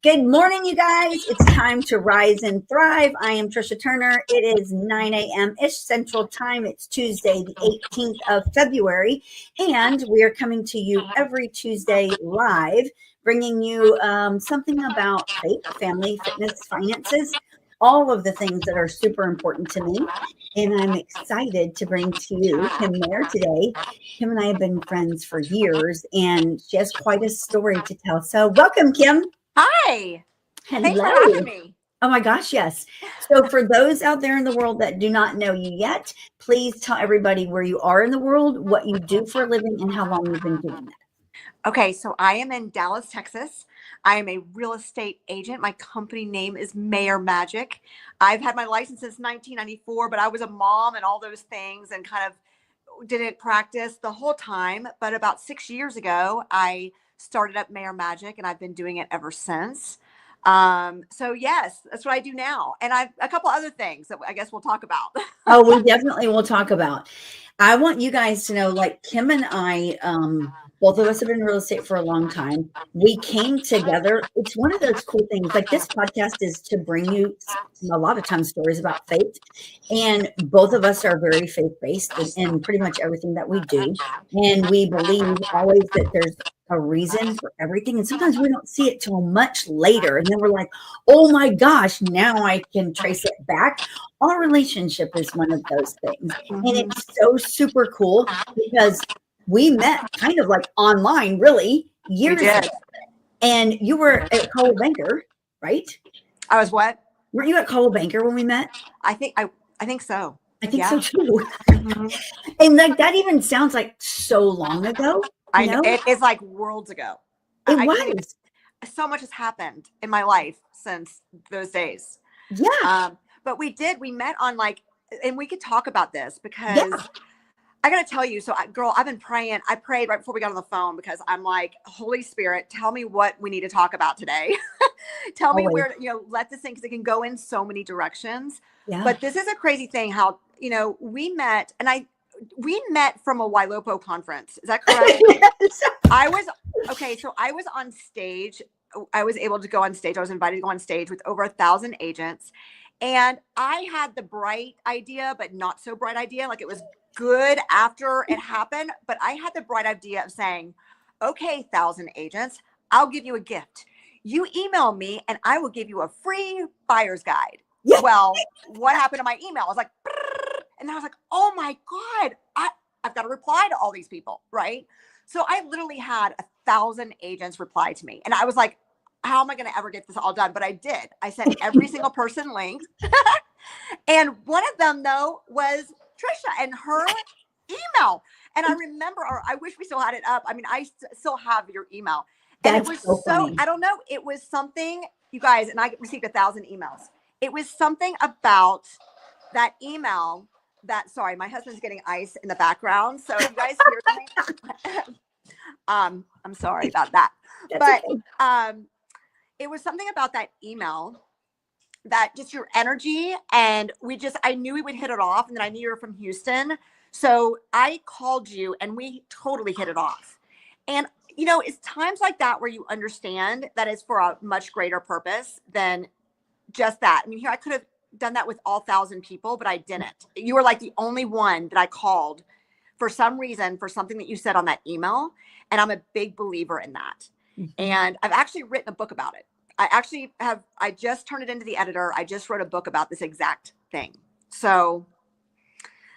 Good morning, you guys. It's time to rise and thrive. I am Trisha Turner. It is 9 a.m.-ish Central Time. It's Tuesday, the 18th of February, and we are coming to you every Tuesday live, bringing you something about faith, family, fitness, finances, all of the things that are super important to me. And I'm excited to bring to you Kim Maher today. Kim and I have been friends for years, and she has quite a story to tell. So welcome, Kim. Hi. Hello. Thanks for having me. Oh my gosh, yes. So for those out there in the world that do not know you yet, please tell everybody where you are in the world, what you do for a living, and how long you've been doing that. Okay, so I am in Dallas, Texas. I am a real estate agent. My company name is Maher Magic. I've had my license since 1994, but I was a mom and all those things and kind of didn't practice the whole time. But about 6 years ago, I started up Maher Magic, and I've been doing it ever since. So yes, that's what I do now. And I've a couple other things that I guess we'll talk about. Oh, we definitely will talk about. I want you guys to know, like Kim and I, both of us have been in real estate for a long time. We came together. It's one of those cool things. Like this podcast is to bring you a lot of times stories about faith. And both of us are very faith-based in pretty much everything that we do. And we believe always that there's a reason for everything. And sometimes we don't see it till much later. And then we're like, oh my gosh, now I can trace it back. Our relationship is one of those things. And it's so super cool because we met kind of like online, really, years ago. And you were at Coldwell Banker, right? I was what? Were you at Coldwell Banker when we met? I think so. I think so too. And like that even sounds like so long ago. I know it's like worlds ago. It was. So much has happened in my life since those days. Yeah. But we met on and we could talk about this because I got to tell you, girl, I've been praying. I prayed right before we got on the phone because I'm like, Holy Spirit, tell me what we need to talk about today. Tell me where, let this thing, because it can go in so many directions. Yeah. But this is a crazy thing how, we met we met from a Wailopo conference. Is that correct? Yes. I was on stage. I was able to go on stage. I was invited to go on stage with over 1,000 agents. And I had the bright idea, but not so bright idea. Like it was good after it happened. But I had the bright idea of saying, okay, 1,000 agents, I'll give you a gift. You email me and I will give you a free buyer's guide. Yeah. Well, what happened to my email? I was like, and I was like, oh my God, I've got to reply to all these people, right? So I literally had 1,000 agents reply to me. And I was like, how am I going to ever get this all done? But I did. I sent every single person links. And one of them, though, was Trisha and her email. And I remember, or I wish we still had it up. I mean, I still have your email. And That's it was so I don't know. It was something, you guys, and I received 1,000 emails. It was something about that email sorry, my husband's getting ice in the background. So you guys hear something? I'm sorry about that. But okay. It was something about that email that just your energy, and I knew we would hit it off, and then I knew you were from Houston. So I called you and we totally hit it off. And it's times like that where you understand that it's for a much greater purpose than just that. I mean, here I could have done that with all 1,000 people, but I didn't. You were like the only one that I called for some reason for something that you said on that email. And I'm a big believer in that. Mm-hmm. And I've actually written a book about it. I just turned it into the editor. I just wrote a book about this exact thing. So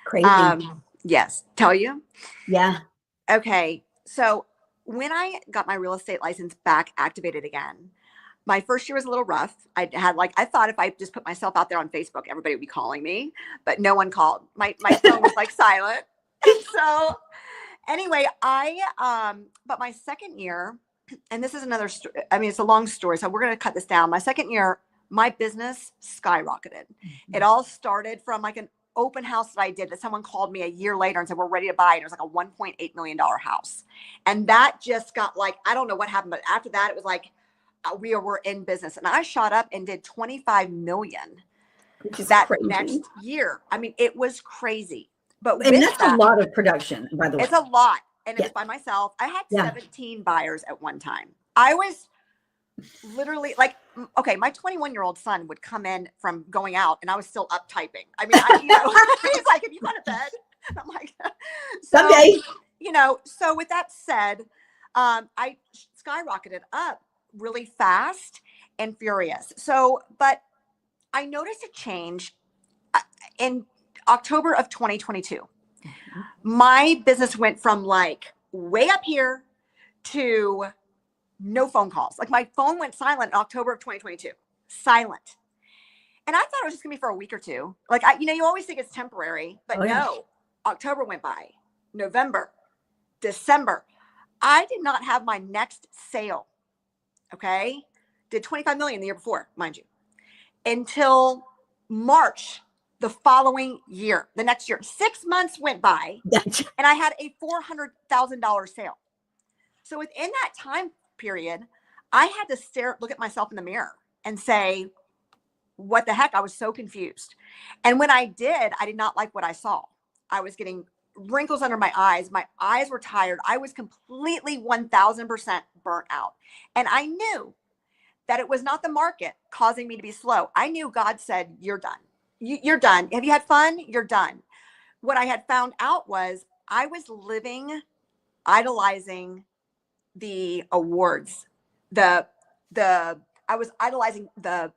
crazy. Yes. Tell you? Yeah. Okay. So when I got my real estate license back activated again, my first year was a little rough. I thought if I just put myself out there on Facebook, everybody would be calling me, but no one called. My phone was like silent. So anyway, but my second year, and this is another story. I mean, it's a long story, so we're going to cut this down. My second year, my business skyrocketed. Mm-hmm. It all started from like an open house that I did that someone called me a year later and said, we're ready to buy it. And it was like a $1.8 million house. And that just got I don't know what happened, but after that, it was like, we were in business, and I shot up and did 25 million that crazy. Next year. I mean, it was crazy, but that's a lot of production, by the way. It's a lot. And it was by myself. I had 17 buyers at one time. I was literally okay, my 21-year-old son would come in from going out and I was still up typing. I mean, he's like, have you gone to bed? And I'm like, so, Someday. So with that said, I skyrocketed up really fast and furious. So, but I noticed a change in October of 2022. My business went from like way up here to no phone calls. Like my phone went silent in October of 2022. Silent. And I thought it was just gonna be for a week or two. Like you always think it's temporary, but no. October went by, November, December. I did not have my next sale. Okay. Did 25 million the year before, mind you, until March the following year, the next year. 6 months went by and I had a $400,000 sale. So within that time period, I had to look at myself in the mirror and say, what the heck? I was so confused. And when I did not like what I saw. I was getting wrinkles under my eyes. My eyes were tired. I was completely 1000% burnt out. And I knew that it was not the market causing me to be slow. I knew God said, you're done. You're done. Have you had fun? You're done. What I had found out was I was idolizing the awards, I was idolizing the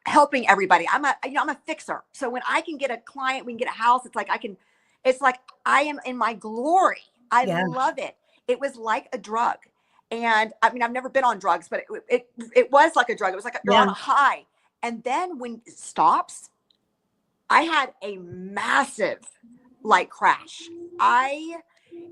helping everybody. I'm a fixer. So when I can get a client, we can get a house. It's like I am in my glory. I love it. It was like a drug. And I mean, I've never been on drugs, but it was like a drug. It was like you're on a high. And then when it stops, I had a massive crash.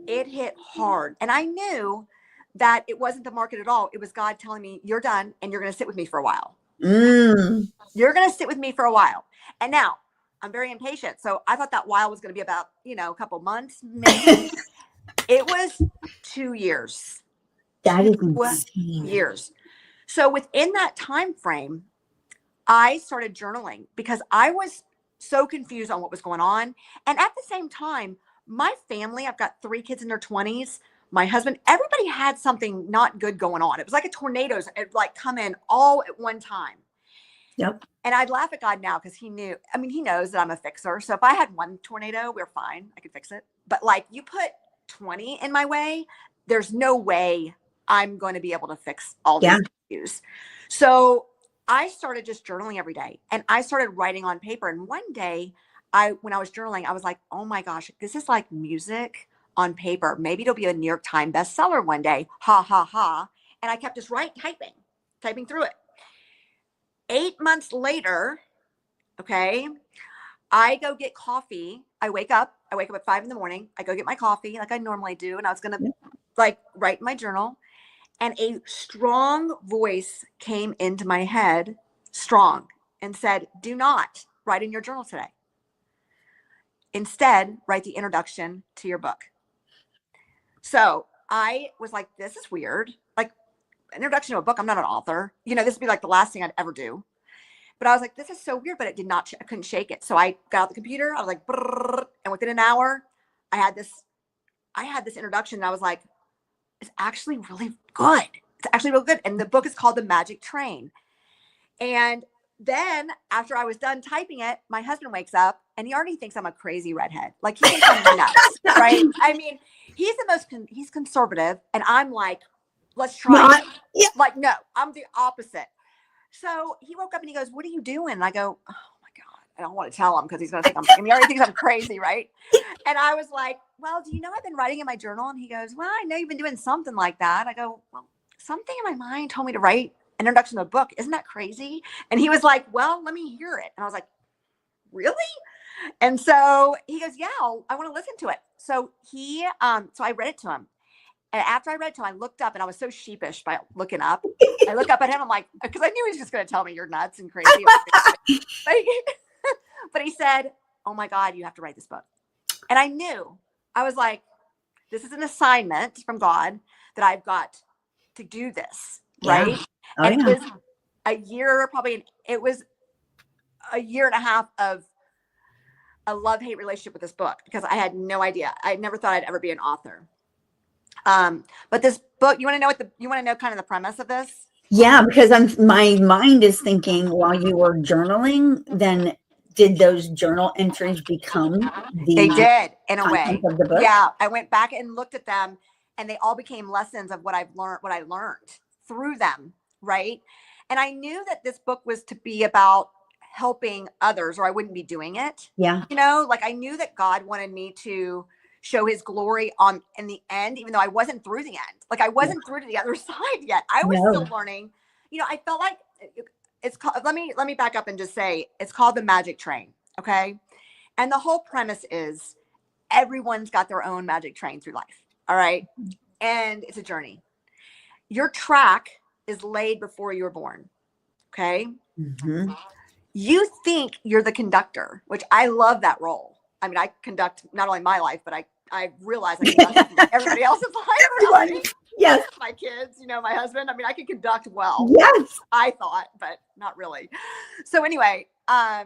It hit hard. And I knew that it wasn't the market at all. It was God telling me, you're done and you're going to sit with me for a while. You're going to sit with me for a while. And now I'm very impatient. So I thought that while was going to be about, a couple months, maybe. It was 2 years. That is insane. Years. So within that time frame, I started journaling because I was so confused on what was going on. And at the same time, my family, I've got 3 kids in their 20s. My husband, everybody had something not good going on. It was like a tornado. It come in all at one time. Yep. And I'd laugh at God now because he knows that I'm a fixer. So if I had one tornado, we're fine. I could fix it. But you put 20 in my way, there's no way I'm going to be able to fix all these issues. So I started just journaling every day and I started writing on paper. And one day when I was journaling, I was like, oh my gosh, this is like music on paper. Maybe it'll be a New York Times bestseller one day. Ha, ha, ha. And I kept just typing through it. 8 months later, okay, I go get coffee. I wake up at 5 a.m. I go get my coffee like I normally do. And I was going to write in my journal. And a strong voice came into my head, strong, and said, do not write in your journal today. Instead, write the introduction to your book. So I was like, this is weird. Introduction to a book. I'm not an author. This would be the last thing I'd ever do. But I was like, this is so weird, but I couldn't shake it. So I got out the computer. I was like, brrr, and within an hour, I had this introduction. And I was like, it's actually really good. It's actually real good. And the book is called The Magic Train. And then after I was done typing it, my husband wakes up and he already thinks I'm a crazy redhead. He thinks I'm nuts, right? I mean, he's conservative. And I'm like, let's try it. No, I'm the opposite. So he woke up and he goes, what are you doing? And I go, oh my God, I don't want to tell him because he's going to think he already thinks I'm crazy, right? And I was like, well, do you know I've been writing in my journal? And he goes, well, I know you've been doing something like that. I go, well, something in my mind told me to write an introduction to a book. Isn't that crazy? And he was like, well, let me hear it. And I was like, really? And so he goes, yeah, I want to listen to it. So so I read it to him. And after I read it to him, I looked up and I was so sheepish by looking up. I look up at him. I'm like, because I knew he was just going to tell me you're nuts and crazy. But he said, oh my God, you have to write this book. And I knew. I was like, this is an assignment from God that I've got to do this. Right. It was a year, it was a year and a half of a love-hate relationship with this book because I had no idea. I never thought I'd ever be an author. But this book, you want to know kind of the premise of this? Yeah, because my mind is thinking while you were journaling, then did those journal entries become They the did, in a content way. of the book? Yeah, I went back and looked at them, and they all became lessons of what I learned through them, right? And I knew that this book was to be about helping others, or I wouldn't be doing it. Yeah. Like I knew that God wanted me to show his glory on in the end, even though I wasn't through the end. Like I wasn't through to the other side yet. I was still No. learning. I felt like it's called, let me back up and just say it's called the magic train. Okay. And the whole premise is everyone's got their own magic train through life. All right. And it's a journey. Your track is laid before you were born. Okay. Mhm. You think you're the conductor, which I love that role. I mean, I conduct not only my life, but I realize I conduct everybody else's life around me. Yes. My kids, my husband. I mean, I can conduct well. Yes. I thought, but not really. So anyway, I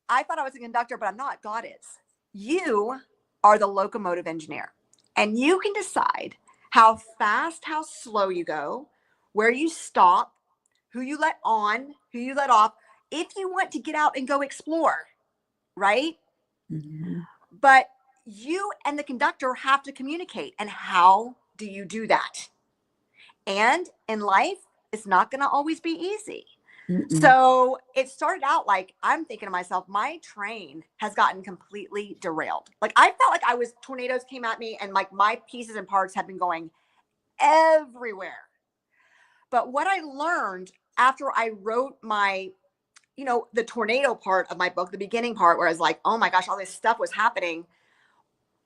thought I was a conductor, but I'm not. God is. You are the locomotive engineer, and you can decide how fast, how slow you go, where you stop, who you let on, who you let off, if you want to get out and go explore, right? Mm-hmm. But you and the conductor have to communicate. And how do you do that? And in life, it's not going to always be easy. Mm-mm. So it started out like I'm thinking to myself, my train has gotten completely derailed. Like I felt like tornadoes came at me and like my pieces and parts have been going everywhere. But what I learned after I wrote my, the tornado part of my book, the beginning part where I was like, oh my gosh, all this stuff was happening.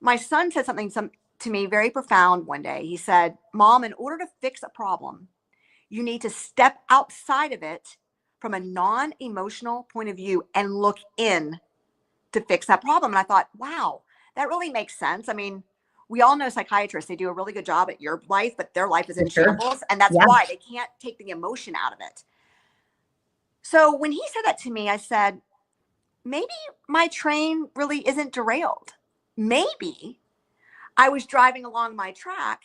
My son said something to me very profound one day. He said, Mom, in order to fix a problem, you need to step outside of it from a non-emotional point of view and look in to fix that problem. And I thought, wow, that really makes sense. I mean, we all know psychiatrists, they do a really good job at your life, but their life is in shambles. And that's why they can't take the emotion out of it. So when he said that to me, I said, maybe my train really isn't derailed. Maybe I was driving along my track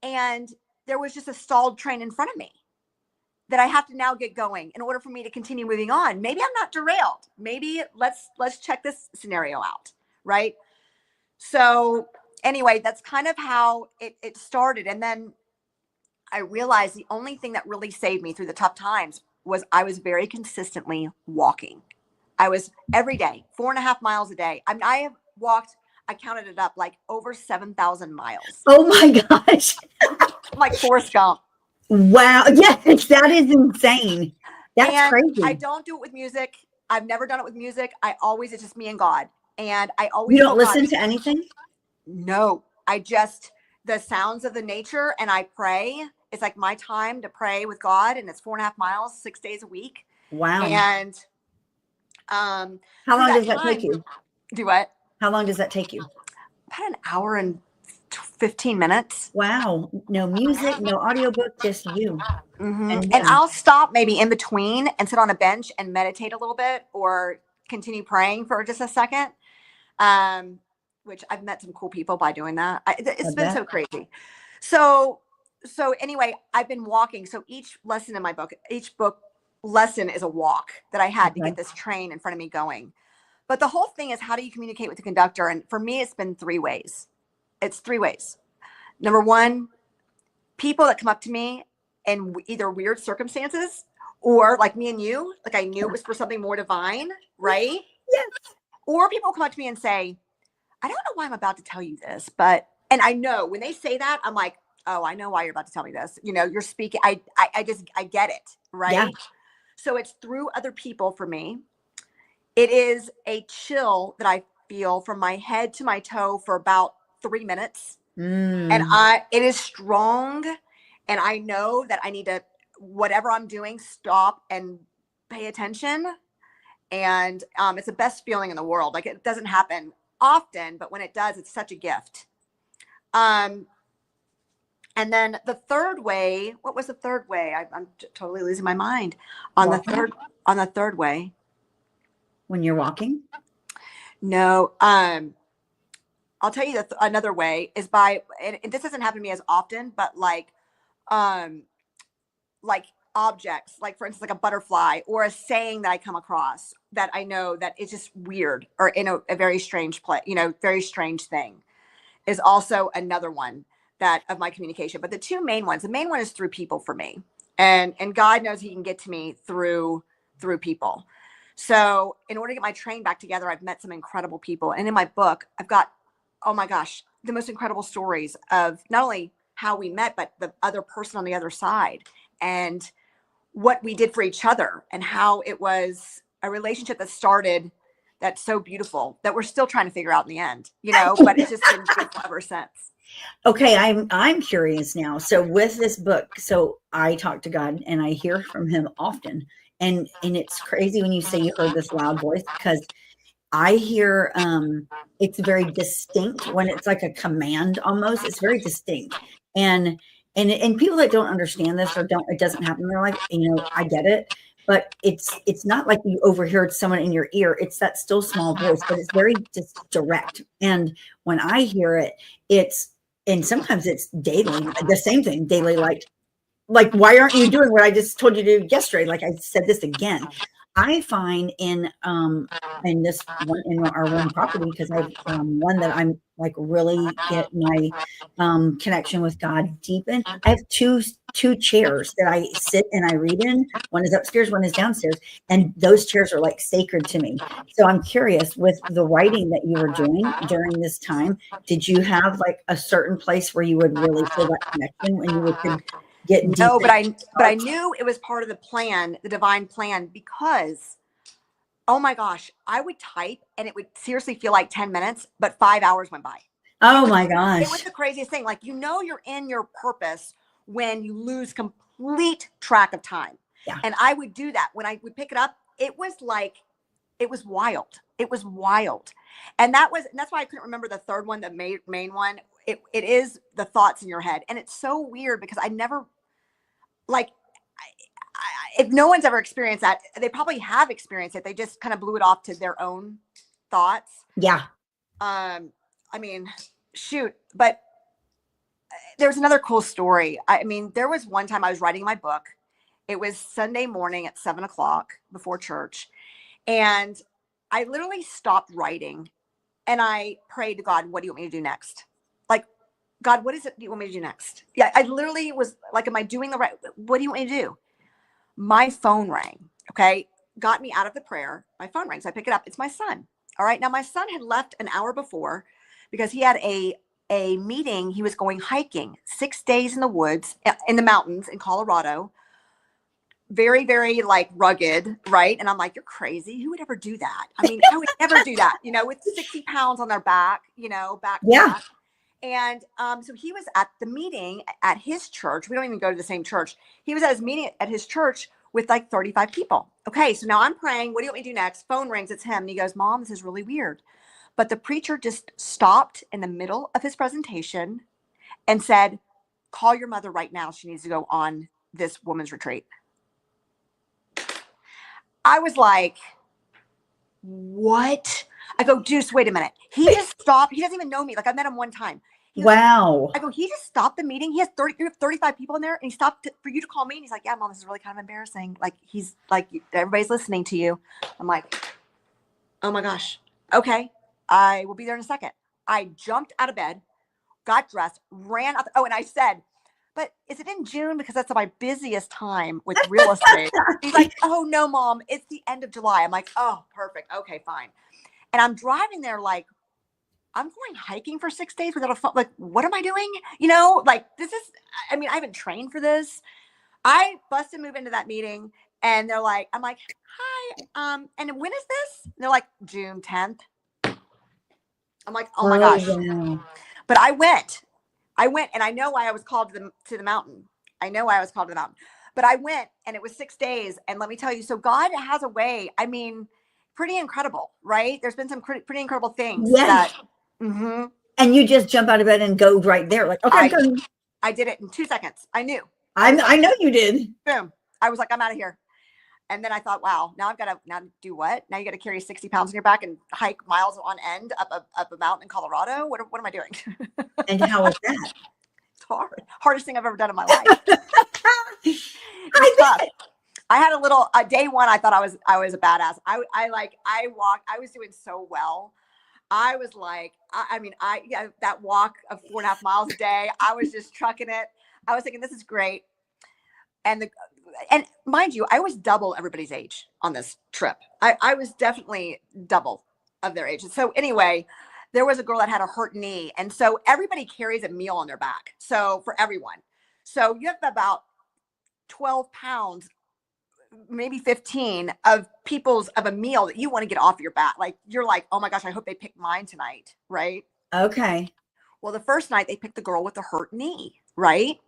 and there was just a stalled train in front of me that I have to now get going in order for me to continue moving on. Maybe I'm not derailed. Maybe let's check this scenario out, right? So anyway, that's kind of how it started. And then I realized the only thing that really saved me through the tough times was I was very consistently walking. I was every day, 4.5 miles a day. I mean, I have walked, I counted it up, like over 7,000 miles. Oh my gosh. Like Forrest Gump. Wow. Yes, that is insane. That's crazy. I don't do it with music. I've never done it with music. It's just me and God. And I always You don't listen to anything? No, the sounds of the nature, and I pray. It's like my time to pray with God, and it's 4.5 miles, 6 days a week. Wow. And how long does that take you? Do what? How long does that take you? About an hour and 15 minutes. Wow. No music, no audiobook, just you. Mm-hmm. And I'll stop maybe in between and sit on a bench and meditate a little bit or continue praying for just a second. Which I've met some cool people by doing that. It's been so crazy. So anyway, I've been walking. So each lesson in my book, each book lesson is a walk that I had to get this train in front of me going. But the whole thing is, how do you communicate with the conductor? And for me, it's been 3 ways. It's 3 ways. Number 1, people that come up to me in either weird circumstances or like me and you, like I knew it was for something more divine, right? Yes. Or people come up to me and say, I don't know why I'm about to tell you this, and I know when they say that, I'm like, oh, I know why you're about to tell me this. You're speaking. I get it. Right. Yeah. So it's through other people for me. It is a chill that I feel from my head to my toe for about 3 minutes. And it is strong. And I know that I need to, whatever I'm doing, stop and pay attention. And it's the best feeling in the world. Like it doesn't happen often, but when it does, it's such a gift. And then the third way, what was the third way? I'm totally losing my mind on the third way. When you're walking? No. I'll tell you another way is by, and this doesn't happen to me as often, but like objects, like for instance, like a butterfly or a saying that I come across that I know that is just weird or in a very strange play, very strange thing, is also another one that of my communication. But the two main ones, the main one is through people for me. And God knows he can get to me through people. So in order to get my train back together, I've met some incredible people. And in my book, I've got, oh my gosh, the most incredible stories of not only how we met, but the other person on the other side and what we did for each other and how it was a relationship that started that's so beautiful that we're still trying to figure out in the end, but it's just been beautiful ever since. Okay, I'm curious now. So with this book, so I talk to God and I hear from him often. And it's crazy when you say you heard this loud voice, because I hear it's very distinct when it's like a command almost. It's very distinct. And people that don't understand this or it doesn't happen in their life, I get it. But it's not like you overheard someone in your ear. It's that still small voice, but it's very just direct. And when I hear it, and sometimes it's daily, the same thing daily, like, why aren't you doing what I just told you to do yesterday? Like I said this again. I find in this one, in our one property, because I've one that I'm like really get my connection with God deep in. I have two chairs that I sit and I read in. One is upstairs, one is downstairs, and those chairs are like sacred to me. So I'm curious, with the writing that you were doing during this time, did you have like a certain place where you would really feel that connection when you could get deep? No, but I knew it was part of the plan, the divine plan, because oh my gosh, I would type and it would seriously feel like 10 minutes, but 5 hours went by. Oh my gosh. It was the craziest thing. Like, you're in your purpose when you lose complete track of time. Yeah. And I would do that when I would pick it up. It was wild. It was wild. And that's why I couldn't remember the third one, the main one. It is the thoughts in your head. And it's so weird because I never, like, if no one's ever experienced that, they probably have experienced it. They just kind of blew it off to their own thoughts. Yeah. I mean, shoot, but there's another cool story. I mean, there was one time I was writing my book. It was Sunday morning at 7:00 before church. And I literally stopped writing and I prayed to God, what do you want me to do next? Like, God, what is it you want me to do next? Yeah. I literally was like, am I doing the right? What do you want me to do? My phone rang. Okay. Got me out of the prayer. My phone rings. I pick it up. It's my son. All right. Now my son had left an hour before because he had a meeting. He was going hiking 6 days in the woods, in the mountains in Colorado. Very, very like rugged. Right. And I'm like, you're crazy. Who would ever do that? I mean, I would never do that, with 60 pounds on their back, back. Yeah. And so he was at the meeting at his church. We don't even go to the same church. He was at his meeting at his church with like 35 people. Okay, so now I'm praying. What do you want me to do next? Phone rings. It's him. And he goes, Mom, this is really weird. But the preacher just stopped in the middle of his presentation and said, call your mother right now. She needs to go on this woman's retreat. I was like, what? I go, Deuce, wait a minute. He just stopped. He doesn't even know me. Like, I met him one time. Wow. I go, he just stopped the meeting. He has 35 people in there. And he stopped for you to call me. And he's like, yeah, Mom, this is really kind of embarrassing. Like, he's like, everybody's listening to you. I'm like, oh my gosh. Okay. I will be there in a second. I jumped out of bed, got dressed, ran out. And I said, but is it in June? Because that's my busiest time with real estate. He's like, oh no, Mom, it's the end of July. I'm like, oh, perfect. Okay, fine. And I'm driving there like, I'm going hiking for 6 days without a phone. Like, what am I doing? Like, this is, I mean, I haven't trained for this. I busted move into that meeting and they're like, I'm like, hi. And when is this? And they're like, June 10th. I'm like, oh my gosh. Wow. But I went and I know why I was called to the mountain. I know why I was called to the mountain, but I went and it was 6 days. And let me tell you, so God has a way. I mean, pretty incredible, right? There's been some pretty incredible things. Yes. And you just jump out of bed and go right there. Like, okay, I did it in 2 seconds. I knew. I know you did. Boom. I was like, I'm out of here. And then I thought, wow, now I've got to now do what? Now you got to carry 60 pounds on your back and hike miles on end up a mountain in Colorado. What am I doing? And how was that? It's hard. Hardest thing I've ever done in my life. It was tough. I had a little day one. I thought I was a badass. I was doing so well. I was like, that walk of 4.5 miles a day, I was just trucking it. I was thinking, this is great. And mind you, I was double everybody's age on this trip. I was definitely double of their age. So anyway, there was a girl that had a hurt knee. And so everybody carries a meal on their back. So for everyone. So you have about 12 pounds, maybe 15 of a meal that you want to get off your back. Like, you're like, oh my gosh, I hope they pick mine tonight. Right. Okay. Well, the first night they picked the girl with the hurt knee. Right.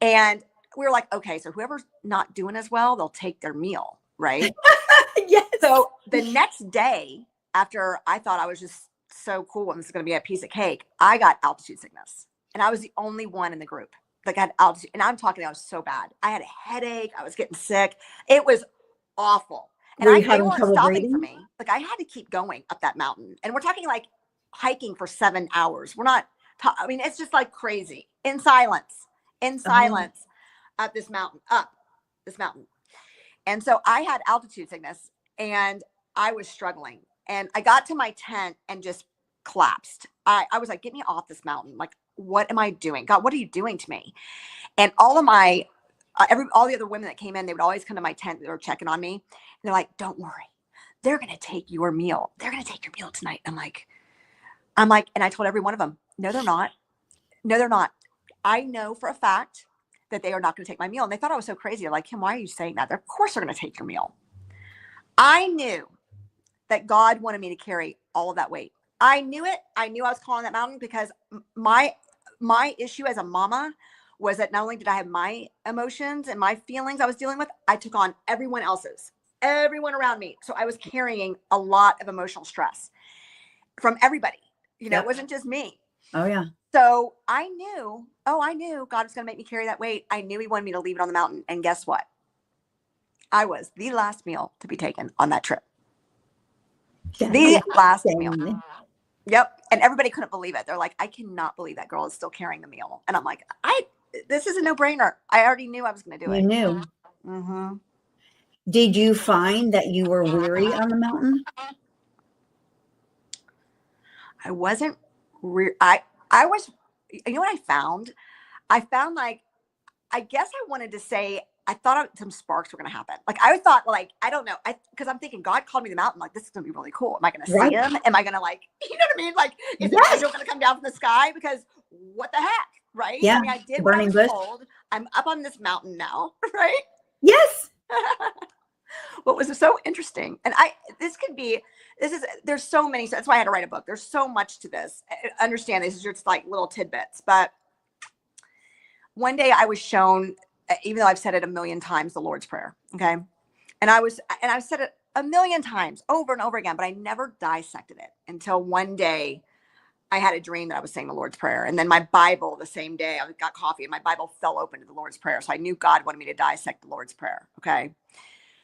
And we were like, okay, so whoever's not doing as well, they'll take their meal. Right. Yes. So the next day, after I thought I was just so cool and this is going to be a piece of cake, I got altitude sickness. And I was the only one in the group that got altitude. And I'm talking, I was so bad. I had a headache. I was getting sick. It was awful. And they weren't stopping for me. Like, I had to keep going up that mountain. And we're talking like hiking for 7 hours. We're not, it's just like crazy in silence, up this mountain. And so I had altitude sickness and I was struggling. And I got to my tent and just collapsed. I was like, get me off this mountain. Like, what am I doing? God, what are you doing to me? And all of my, all the other women that came in, they would always come to my tent. They were checking on me. And they're like, don't worry. They're going to take your meal. They're going to take your meal tonight. I'm like, and I told every one of them, no, they're not. No, they're not. I know for a fact that they are not going to take my meal. And they thought I was so crazy. They're like, Kim, why are you saying that? Of course they're going to take your meal. I knew that God wanted me to carry all of that weight. I knew it. I knew I was calling that mountain because my issue as a mama was that not only did I have my emotions and my feelings I was dealing with, I took on everyone around me. So I was carrying a lot of emotional stress from everybody. It wasn't just me. Oh yeah. So I knew God was going to make me carry that weight. I knew he wanted me to leave it on the mountain. And guess what? I was the last meal to be taken on that trip. The last meal. Yep. And everybody couldn't believe it. They're like, I cannot believe that girl is still carrying the meal. And I'm like, this is a no-brainer. I already knew I was going to do it. You knew. Mm-hmm. Did you find that you were weary on the mountain? I wasn't. I was. You know what I found? I found like, I guess I wanted to say, I thought some sparks were going to happen. Like, I thought, like, I don't know. Because I'm thinking, God called me to the mountain. Like, this is going to be really cool. Am I going to see him? Am I going to, like, you know what I mean? Like, is the angel going to come down from the sky? Because what the heck, right? Yeah. I mean, I did what I was told. I'm up on this mountain now, right? Yes. What was so interesting, and there's so many, so that's why I had to write a book. There's so much to this. I understand this is just like little tidbits, but one day I was shown, even though I've said it a million times, the Lord's Prayer. Okay. And I've said it a million times over and over again, but I never dissected it until one day I had a dream that I was saying the Lord's Prayer. And then my Bible, the same day I got coffee and my Bible fell open to the Lord's Prayer. So I knew God wanted me to dissect the Lord's Prayer. Okay.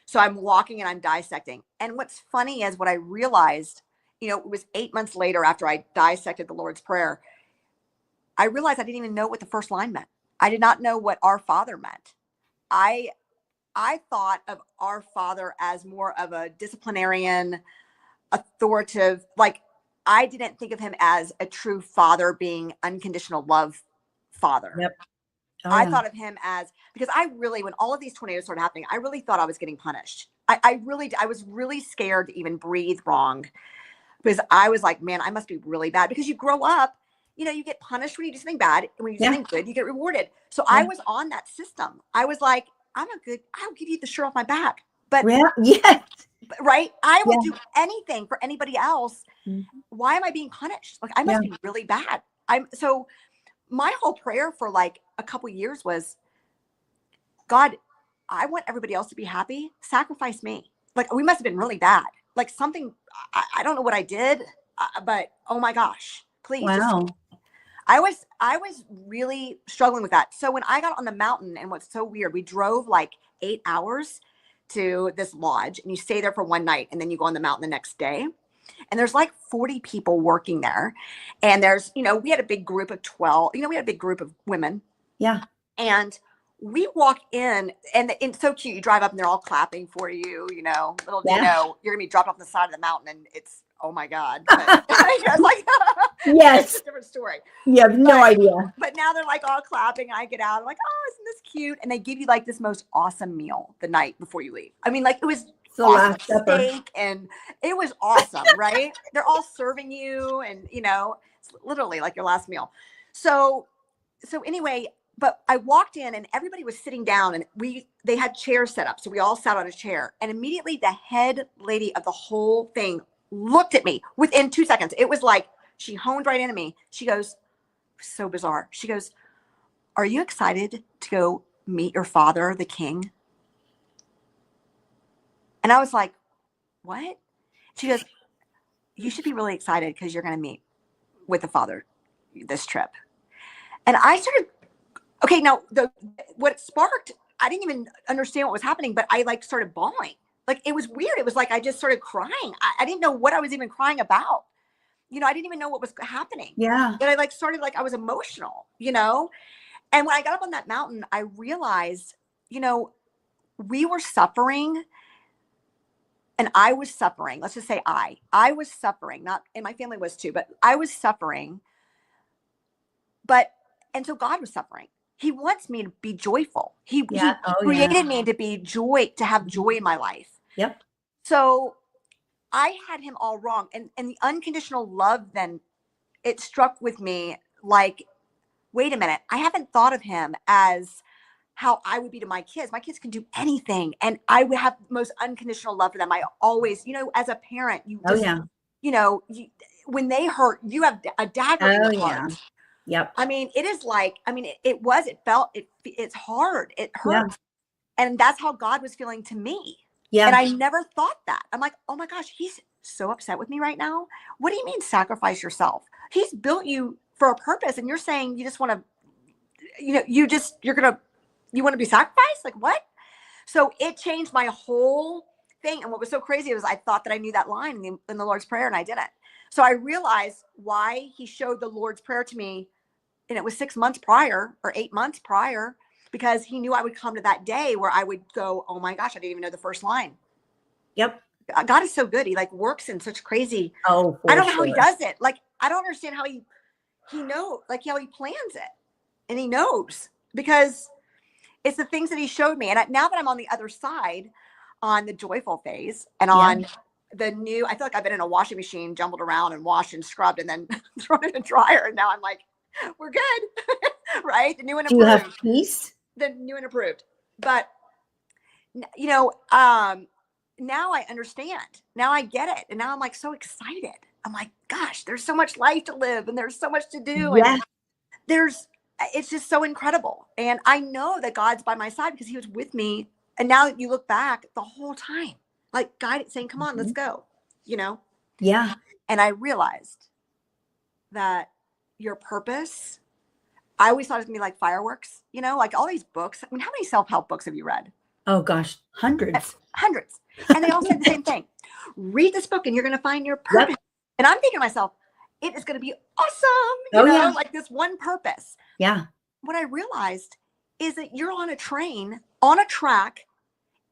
So I'm walking and I'm dissecting. And what's funny is what I realized, it was 8 months later after I dissected the Lord's Prayer, I realized I didn't even know what the first line meant. I did not know what Our Father meant. I thought of Our Father as more of a disciplinarian, authoritative, like I didn't think of him as a true father being unconditional love father. Yep. Oh, I thought of him as, because when all of these tornadoes started happening, I really thought I was getting punished. I was really scared to even breathe wrong because I was like, man, I must be really bad, because you grow up, you get punished when you do something bad. And when you do something good, you get rewarded. So I was on that system. I was like, I'll give you the shirt off my back. But right. I will do anything for anybody else. Mm-hmm. Why am I being punished? Like, I must be really bad. So my whole prayer for like a couple years was, God, I want everybody else to be happy. Sacrifice me. Like, we must have been really bad. Like something, I don't know what I did, but oh my gosh, please. Wow. I was really struggling with that. So when I got on the mountain, and what's so weird, we drove like 8 hours to this lodge, and you stay there for one night, and then you go on the mountain the next day. And there's like 40 people working there. And there's, we had a big group of 12, we had a big group of women. Yeah. And we walk in, and it's so cute. You drive up and they're all clapping for you, you know, little do you Yeah. know, you're gonna be dropped off the side of the mountain and it's, oh my God. But, it's like, Yes. it's a different story. You have no idea. But now they're like all clapping. I get out. I'm like, oh, isn't this cute? And they give you like this most awesome meal the night before you leave. I mean, like it was The awesome Last Supper. steak and it was awesome, right? They're all serving you and, you know, it's literally like your last meal. So anyway, but I walked in and everybody was sitting down and they had chairs set up. So we all sat on a chair and immediately the head lady of the whole thing looked at me within 2 seconds. It was like, she honed right into me. She goes, so bizarre. She goes, are you excited to go meet your father, the king? And I was like, what? She goes, you should be really excited because you're going to meet with the father this trip. And I started, okay, now what sparked, I didn't even understand what was happening, but I like started bawling. Like it was weird. It was like I just started crying. I didn't know what I was even crying about. You know, I didn't even know what was happening. Yeah. But I like started like I was emotional, you know? And when I got up on that mountain, I realized, you know, we were suffering and I was suffering. Let's just say I was suffering, not, and my family was too, but I was suffering. And so God was suffering. He wants me to be joyful. He created me to have joy in my life. Yep. So I had him all wrong. And the unconditional love, then it struck with me like, wait a minute, I haven't thought of him as how I would be to my kids. My kids can do anything. And I would have the most unconditional love for them. I always, you know, as a parent, you just, you know, when they hurt, you have a dagger in the heart. Yep. I mean, it is like, I mean, it's hard. It hurts. Yeah. And that's how God was feeling to me. Yeah. And I never thought that. I'm like, oh my gosh, he's so upset with me right now. What do you mean sacrifice yourself? He's built you for a purpose. And you're saying you just want to, you know, you want to be sacrificed? Like what? So it changed my whole thing. And what was so crazy was I thought that I knew that line in the Lord's Prayer and I didn't. So I realized why he showed the Lord's Prayer to me. And it was 6 months prior or 8 months prior, because he knew I would come to that day where I would go, oh my gosh, I didn't even know the first line. Yep. God is so good. He like works in such crazy. Oh, I don't know how he does it. Like, I don't understand how he knows, like how he plans it. And he knows because it's the things that he showed me. And now that I'm on the other side on the joyful phase and on the new, I feel like I've been in a washing machine, jumbled around and washed and scrubbed and then thrown in a dryer. And now I'm like, we're good. Right? The new and approved. Do you have peace? The new and approved. But, you know, now I understand. Now I get it. And now I'm like so excited. I'm like, gosh, there's so much life to live and there's so much to do. Yeah. And it's just so incredible. And I know that God's by my side because he was with me. And now that you look back the whole time, like God saying, come on, let's go, you know? Yeah. And I realized that your purpose, I always thought it was gonna be like fireworks, you know, like all these books. I mean, how many self-help books have you read? Oh gosh, hundreds. Hundreds. And they all said the same thing. Read this book and you're going to find your purpose. Yep. And I'm thinking to myself, it is going to be awesome. You know, like this one purpose. Yeah. What I realized is that you're on a train, on a track,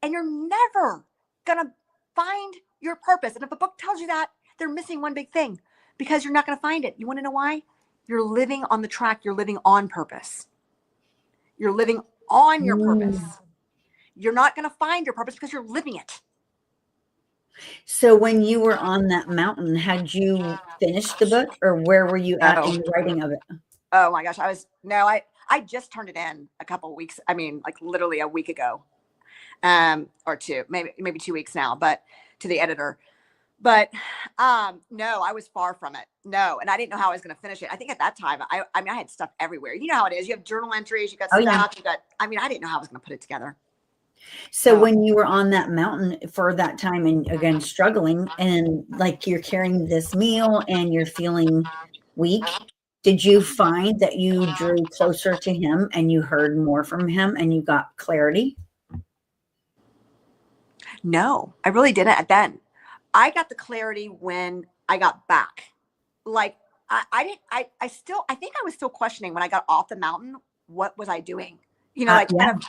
and you're never going to find your purpose. And if a book tells you that, they're missing one big thing because you're not going to find it. You want to know why? You're living on the track. You're living on purpose. You're living on your purpose. You're not going to find your purpose because you're living it. So when you were on that mountain, had you finished the book or where were you at in the writing of it? Oh my gosh. I just turned it in a couple of weeks. I mean, like literally a week ago, or two, maybe 2 weeks now, but to the editor. But no, I was far from it. No. And I didn't know how I was going to finish it. I think at that time, I mean, I had stuff everywhere. You know how it is. You have journal entries, you got stuff, I didn't know how I was going to put it together. So when you were on that mountain for that time and again, struggling and like you're carrying this meal and you're feeling weak, did you find that you drew closer to him and you heard more from him and you got clarity? No, I really didn't then. I got the clarity when I got back. Like I think I was still questioning when I got off the mountain, what was I doing? You know, like yeah. kind of.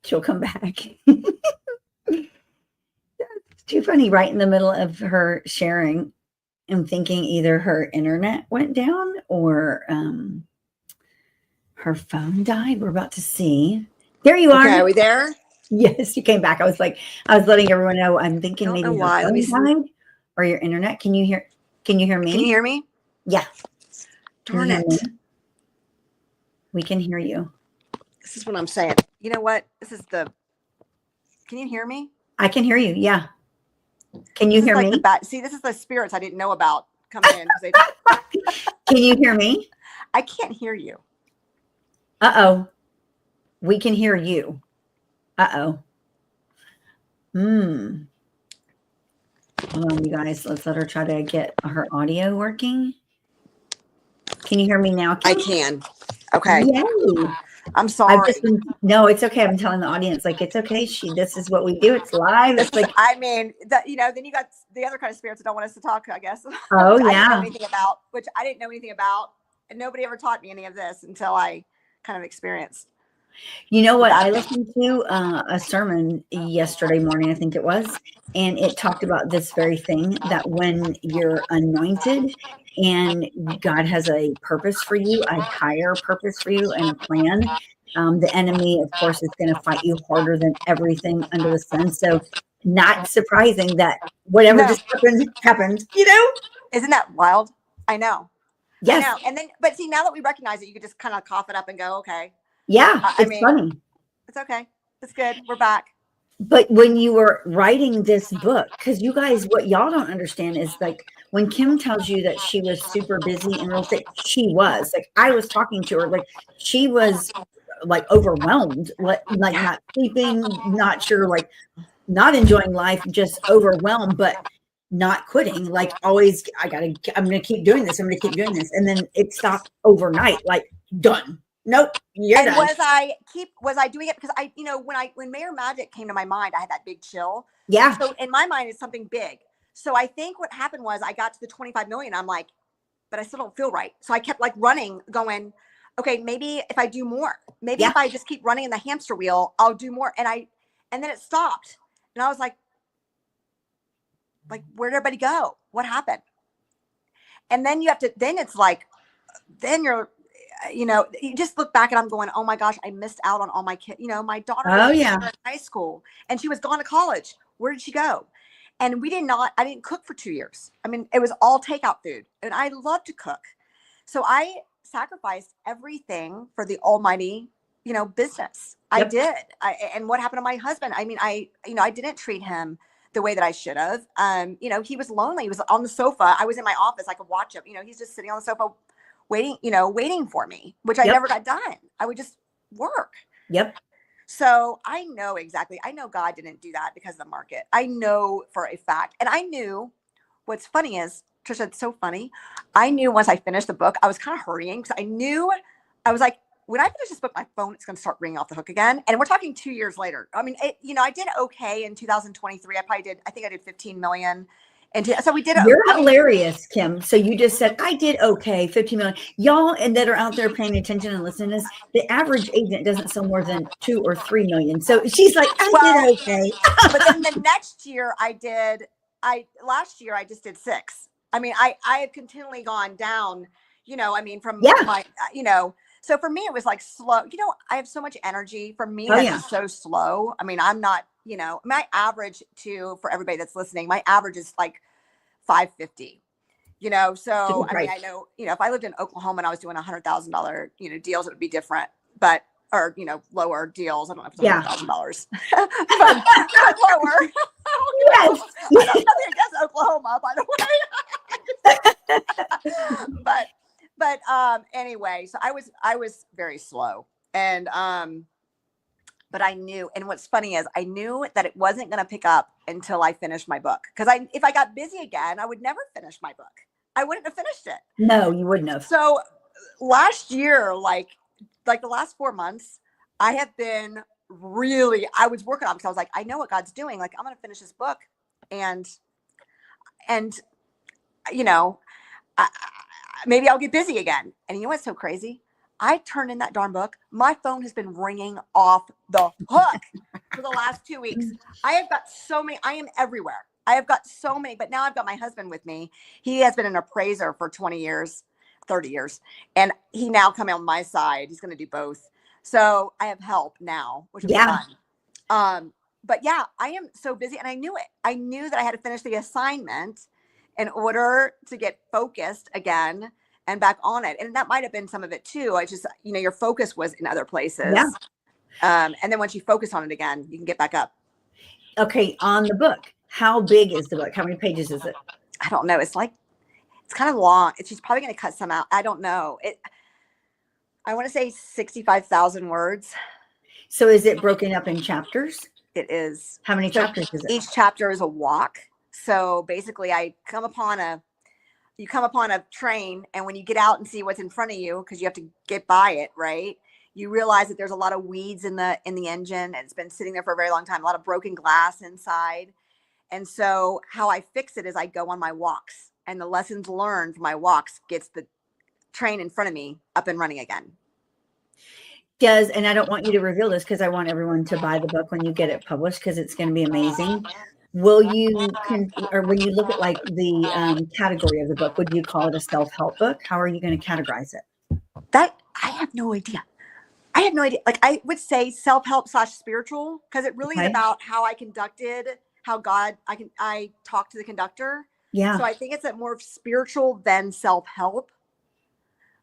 She'll come back. It's too funny. Right in the middle of her sharing, I'm thinking either her internet went down or her phone died. We're about to see. There you are. Okay, are we there? Yes, you came back. I was letting everyone know. I'm I thinking don't know maybe her why. Let me see. phone died or your internet. Can you hear me? Can you hear me? Yeah. Darn it. We can hear you. This is what I'm saying. You know what? Can you hear me? I can hear you. Yeah. Can you hear me? See, this is the spirits I didn't know about coming in. Can you hear me? I can't hear you. Uh-oh. We can hear you. Uh-oh. Hold on, you guys. Let's let her try to get her audio working. Can you hear me now, Kim? I can. Okay. Yay. I'm sorry. No, it's okay. I'm telling the audience, like, it's okay. This is what we do. It's live. It's like, I mean, then you got the other kind of spirits that don't want us to talk, I guess. oh, which yeah. I didn't know anything about. And nobody ever taught me any of this until I kind of experienced. You know what? I listened to a sermon yesterday morning, I think it was, and it talked about this very thing, that when you're anointed and God has a purpose for you, a higher purpose for you and a plan, the enemy, of course, is going to fight you harder than everything under the sun. So not surprising that whatever just happened, Isn't that wild? I know. Yes. I know. And then, but see, now that we recognize it, you could just kind of cough it up and go, okay. Yeah, it's funny. It's okay. It's good. We're back. But when you were writing this book, because you guys, what y'all don't understand is, like, when Kim tells you that she was super busy in real estate, she was. Like, I was talking to her, like, she was like overwhelmed, like not sleeping, not sure, like not enjoying life, just overwhelmed, but not quitting. Like, always, I'm going to keep doing this. I'm going to keep doing this. And then it stopped overnight, like, done. Nope. You're done. Was I doing it because when Maher Magic came to my mind, I had that big chill. Yeah. So in my mind, it's something big. So I think what happened was I got to the 25 million. I'm like, but I still don't feel right. So I kept like running, going, okay, maybe if I do more, maybe if I just keep running in the hamster wheel, I'll do more. And then it stopped. And I was like, where'd everybody go? What happened? And then you just look back and I'm going, oh my gosh, I missed out on all my kids. My daughter was in high school and she was gone to college. Where did she go? And I didn't cook for 2 years. I mean, it was all takeout food and I love to cook. So I sacrificed everything for the almighty, business. Yep. I did. And what happened to my husband? I mean, I didn't treat him the way that I should have. He was lonely. He was on the sofa. I was in my office. I could watch him. He's just sitting on the sofa waiting for me, which I never got done. I would just work. Yep. So I know exactly. I know God didn't do that because of the market. I know for a fact. And I knew what's funny is, Trisha, it's so funny. I knew once I finished the book, I was kind of hurrying because I was like, when I finish this book, my phone is going to start ringing off the hook again. And we're talking 2 years later. I mean, I did okay in 2023. I think I did 15 million. And so we did it. You're hilarious, Kim. So you just said, I did okay, 15 million. Y'all, and that are out there paying attention and listening to this, the average agent doesn't sell more than 2 or 3 million. So she's like, I did okay. But then the next year last year I just did 6. I mean, I have continually gone down, from my, so for me, it was like slow. I have so much energy. For me, that's so slow. I mean, I'm not, my average for everybody that's listening, my average is like 550, so I mean, I know, if I lived in Oklahoma and I was doing $100,000, deals, it would be different, but, or, lower deals. I don't know if it's $100,000, but lower. Yes. I don't have nothing against Oklahoma, by the way. But anyway, so I was very slow, and but I knew, and what's funny is I knew that it wasn't going to pick up until I finished my book, because if I got busy again, I would never finish my book. I wouldn't have finished it. No, you wouldn't have. So last year, like the last 4 months, I have been I was working on, because I was like, I know what God's doing. Like, I'm going to finish this book, and you know, maybe I'll get busy again. And you know what's so crazy? I turned in that darn book. My phone has been ringing off the hook for the last 2 weeks. I have got so many. I am everywhere. I have got so many, but now I've got my husband with me. He has been an appraiser for 20 years, 30 years. And he now coming on my side. He's going to do both. So I have help now, which is fun. But yeah, I am so busy, and I knew it. I knew that I had to finish the assignment in order to get focused again and back on it. And that might have been some of it too. I just, your focus was in other places. Yeah. And then once you focus on it again, you can get back up. Okay. On the book, how big is the book? How many pages is it? I don't know. It's kind of long. She's probably going to cut some out. I don't know. I want to say 65,000 words. So is it broken up in chapters? It is. How many chapters is it? Each chapter is a walk. So basically you come upon a train, and when you get out and see what's in front of you, because you have to get by it, right? You realize that there's a lot of weeds in the engine, and it's been sitting there for a very long time, a lot of broken glass inside. And so how I fix it is I go on my walks, and the lessons learned from my walks gets the train in front of me up and running again. And I don't want you to reveal this, because I want everyone to buy the book when you get it published, because it's going to be amazing. Will you, or when you look at like the category of the book, would you call it a self-help book? How are you going to categorize it? That I have no idea. Like, I would say self-help / spiritual, because it really is about how I conducted, I talked to the conductor. Yeah. So I think it's more spiritual than self-help.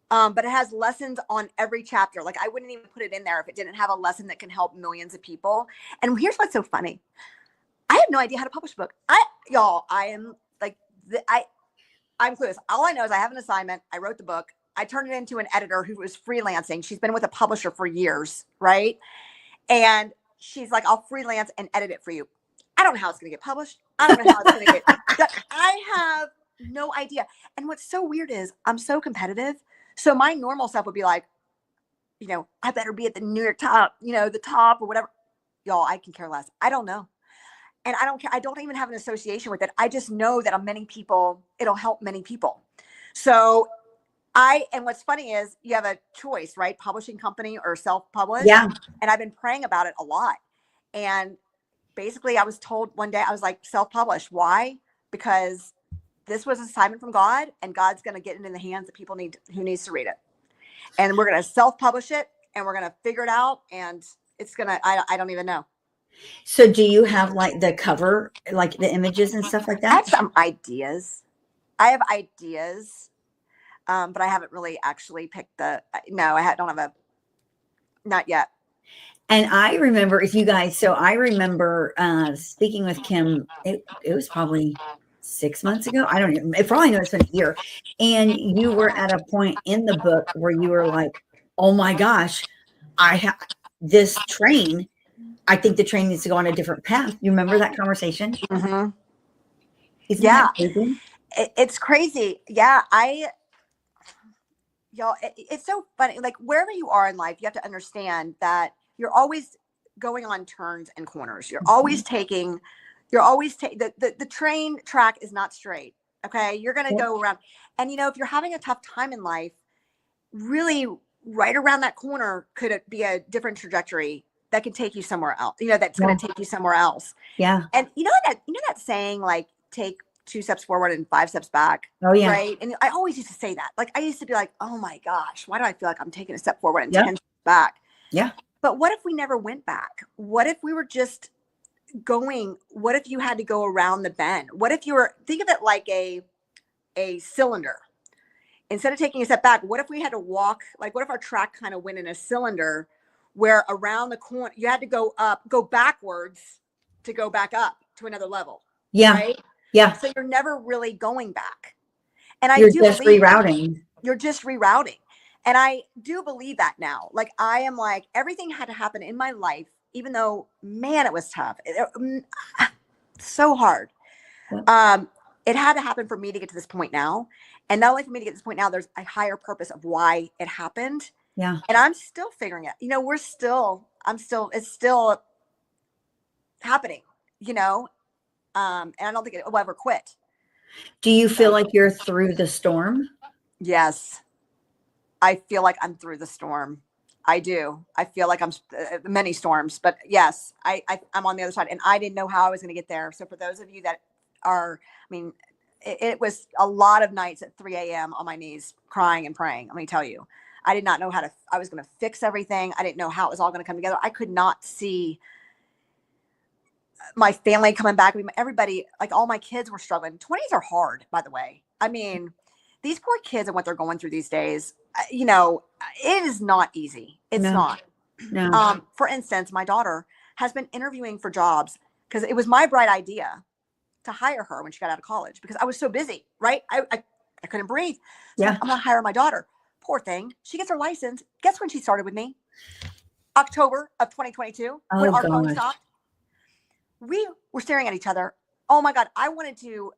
But it has lessons on every chapter. Like, I wouldn't even put it in there if it didn't have a lesson that can help millions of people. And here's what's so funny. I have no idea how to publish a book. I'm clueless. All I know is I have an assignment. I wrote the book. I turned it into an editor who was freelancing. She's been with a publisher for years, right? And she's like, I'll freelance and edit it for you. I don't know how it's going to get published. I don't know how it's going to get. I have no idea. And what's so weird is I'm so competitive. So my normal stuff would be like, I better be at the New York top, the top or whatever. Y'all, I can care less. I don't know. And I don't care. I don't even have an association with it. I just know that it'll help many people. So and what's funny is you have a choice, right? Publishing company or self-publish. Yeah. And I've been praying about it a lot. And basically I was told one day, I was like, self-publish. Why? Because this was an assignment from God, and God's going to get it in the hands of people who needs to read it. And we're going to self-publish it, and we're going to figure it out. And it's going to, I don't even know. So do you have like the cover, like the images and stuff like that? I have some ideas. But I haven't really actually picked don't have not yet. And I remember I remember speaking with Kim, it was probably 6 months ago. I don't even, for all I know, it's been a year. And you were at a point in the book where you were like, oh my gosh, I have this train. I think the train needs to go on a different path. You remember that conversation? Mm-hmm. Isn't that crazy? It's crazy. Yeah. It's so funny. Like, wherever you are in life, you have to understand that you're always going on turns and corners. You're always the train track is not straight. Okay. You're going to go around. And, if you're having a tough time in life, really right around that corner could be a different trajectory that could take you somewhere else, that's going to take you somewhere else. Yeah. And that saying, like, take 2 steps forward and 5 steps back. Oh yeah. Right. And I always used to say that. Like, I used to be like, oh my gosh, why do I feel like I'm taking a step forward and 10 steps back? Yeah. But what if we never went back? What if we were just going? What if you had to go around the bend? What if think of it like a cylinder. Instead of taking a step back, what if we had to walk? Like, what if our track kind of went in a cylinder where around the corner you had to go backwards to go back up to another level? Yeah. Right? Yeah. So you're never really going back. And You're just rerouting. You're just rerouting. And I do believe that now. Like, I am like, everything had to happen in my life, even though, man, it was tough. So hard. Yeah. It had to happen for me to get to this point now. And not only for me to get to this point now, there's a higher purpose of why it happened. Yeah. And I'm still figuring it. We're still it's still happening, you know? And I don't think it will ever quit. Do you feel like you're through the storm? Yes. I feel like I'm through the storm. I do. I feel like I'm many storms, but yes, I'm on the other side, and I didn't know how I was going to get there. So for those of you that are, I mean, it was a lot of nights at 3 a.m. on my knees, crying and praying. Let me tell you, I did not know I was going to fix everything. I didn't know how it was all going to come together. I could not see my family coming back. Everybody, like all my kids were struggling. 20s are hard, by the way. I mean, these poor kids and what they're going through these days, you know, it is not easy. It's not. No. For instance, my daughter has been interviewing for jobs because it was my bright idea to hire her when she got out of college because I was so busy, right? I couldn't breathe. So Yeah. I'm going to hire my daughter. Poor thing. She gets her license. Guess when she started with me? October of 2022, when our phone stopped. We were staring at each other. Oh my God. I wanted to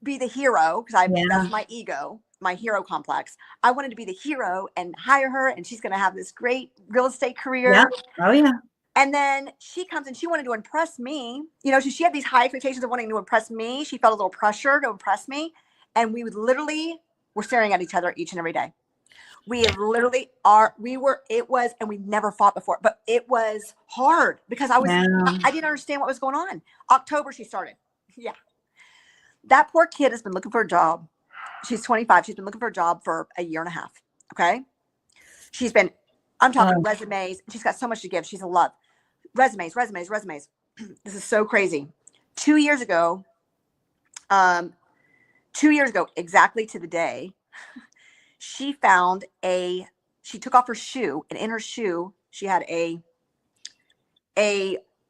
be the hero because that's my ego, my hero complex. I wanted to be the hero and hire her, and she's going to have this great real estate career. Yeah. Oh yeah. And then she comes and she wanted to impress me. You know, she had these high expectations of wanting to impress me. She felt a little pressure to impress me. And we were staring at each other each and every day. We literally and we never fought before, but it was hard because I didn't understand what was going on. October, she started. Yeah. That poor kid has been looking for a job. She's 25. She's been looking for a job for a year and a half. Okay. I'm talking resumes. She's got so much to give. She's a love. Resumes. This is so crazy. 2 years ago, exactly to the day, she took off her shoe, and in her shoe, she had a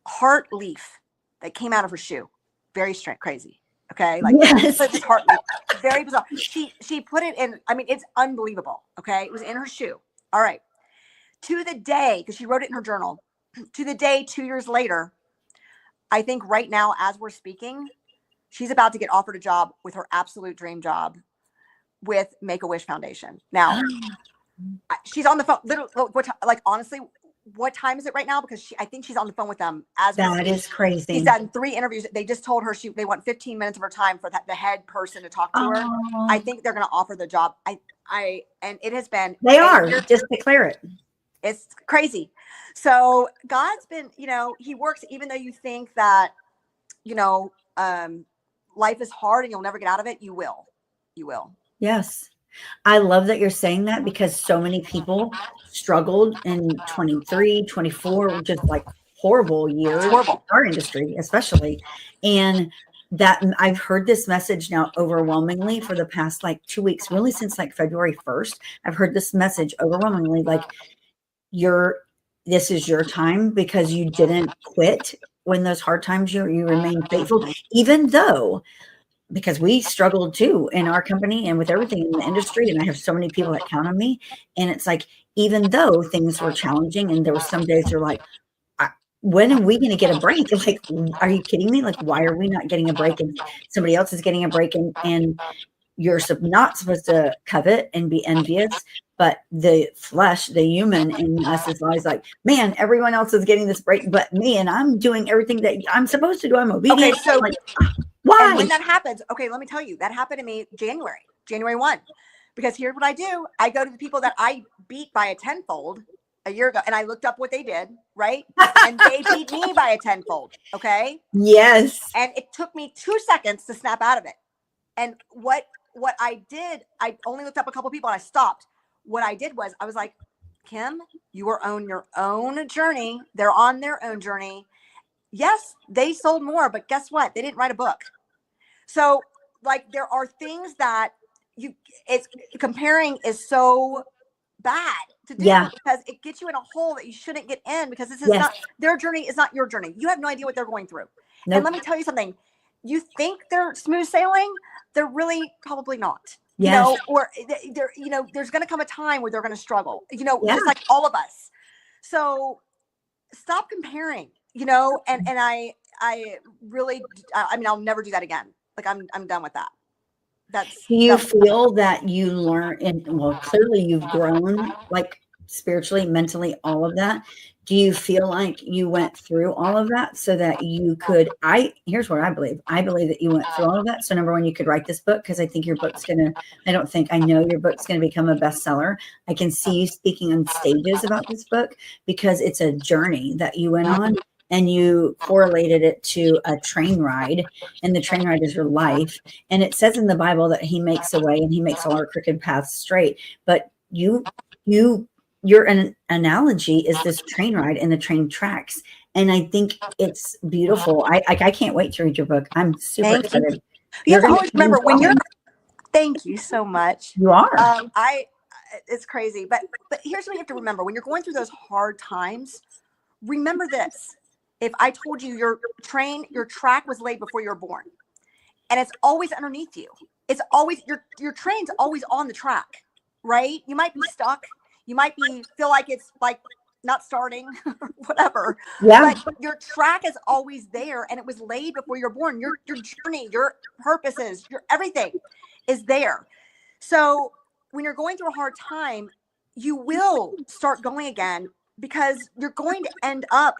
heart leaf that came out of her shoe. Very strange, crazy. Okay. Like this heart leaf. Very bizarre. She put it in, I mean, it's unbelievable. Okay. It was in her shoe. All right. To the day, because she wrote it in her journal, to the day 2 years later, I think right now, as we're speaking, she's about to get offered a job with her absolute dream job with Make-A-Wish Foundation. Now, she's on the phone. Literally, like honestly, what time is it right now? Because I think she's on the phone with them as that is crazy. She's done 3 interviews. They just told her they want 15 minutes of her time for the head person to talk to her. I think they're going to offer the job. And it has been. They are just declare it. It's crazy. So God's been, you know, he works, even though you think that, you know, life is hard and you'll never get out of it. You will. Yes. I love that you're saying that because so many people struggled in 23, 24, just like horrible years in our industry, especially. And that I've heard this message now overwhelmingly for the past like 2 weeks, really since like February 1st. I've heard this message overwhelmingly, like this is your time because you didn't quit when those hard times, you remain faithful, even though, because we struggled too in our company and with everything in the industry. And I have so many people that count on me. And it's like, even though things were challenging and there were some days you're like, when are we going to get a break? Like, are you kidding me? Like, why are we not getting a break and somebody else is getting a break? And you're not supposed to covet and be envious, but the flesh, the human in us is always like, man, everyone else is getting this break but me, and I'm doing everything that I'm supposed to do. I'm obedient. Okay, so like, why? And when that happens, okay, let me tell you, that happened to me January 1. Because here's what I do. I go to the people that I beat by a tenfold a year ago, and I looked up what they did, right? And they beat me by a tenfold, okay? Yes. And it took me 2 seconds to snap out of it. And what I did, I only looked up a couple people and I stopped. What I did was I was like, Kim, you are on your own journey. They're on their own journey. Yes, they sold more, but guess what? They didn't write a book. So like there are things that comparing is so bad to do because it gets you in a hole that you shouldn't get in because this is not their journey is not your journey. You have no idea what they're going through. Nope. And let me tell you something. You think they're smooth sailing, they're really probably not. You know, or they're, you know, there's going to come a time where they're going to struggle, you know, just like all of us. So stop comparing, you know, and I really, I mean, I'll never do that again. Like I'm done with that. Do you feel that you learn, and well, clearly you've grown like spiritually, mentally, all of that. Do you feel like you went through all of that so that you could, here's what I believe. I believe that you went through all of that. So number one, you could write this book because I think your book's going to, I know your book's going to become a bestseller. I can see you speaking on stages about this book because it's a journey that you went on and you correlated it to a train ride, and the train ride is your life. And it says in the Bible that he makes a way and he makes all our crooked paths straight. But your an analogy is this train ride and the train tracks. And I think it's beautiful. I can't wait to read your book. I'm super excited. You have to always remember when you're, thank you so much. You are. It's crazy. But here's what you have to remember. When you're going through those hard times, remember this. If I told you your track was laid before you were born, and it's always underneath you. It's always, your train's always on the track, right? You might be stuck. You might feel like it's like not starting, whatever. Yeah. But your track is always there, and it was laid before you're born. Your journey, your purposes, your everything is there. So when you're going through a hard time, you will start going again because you're going to end up.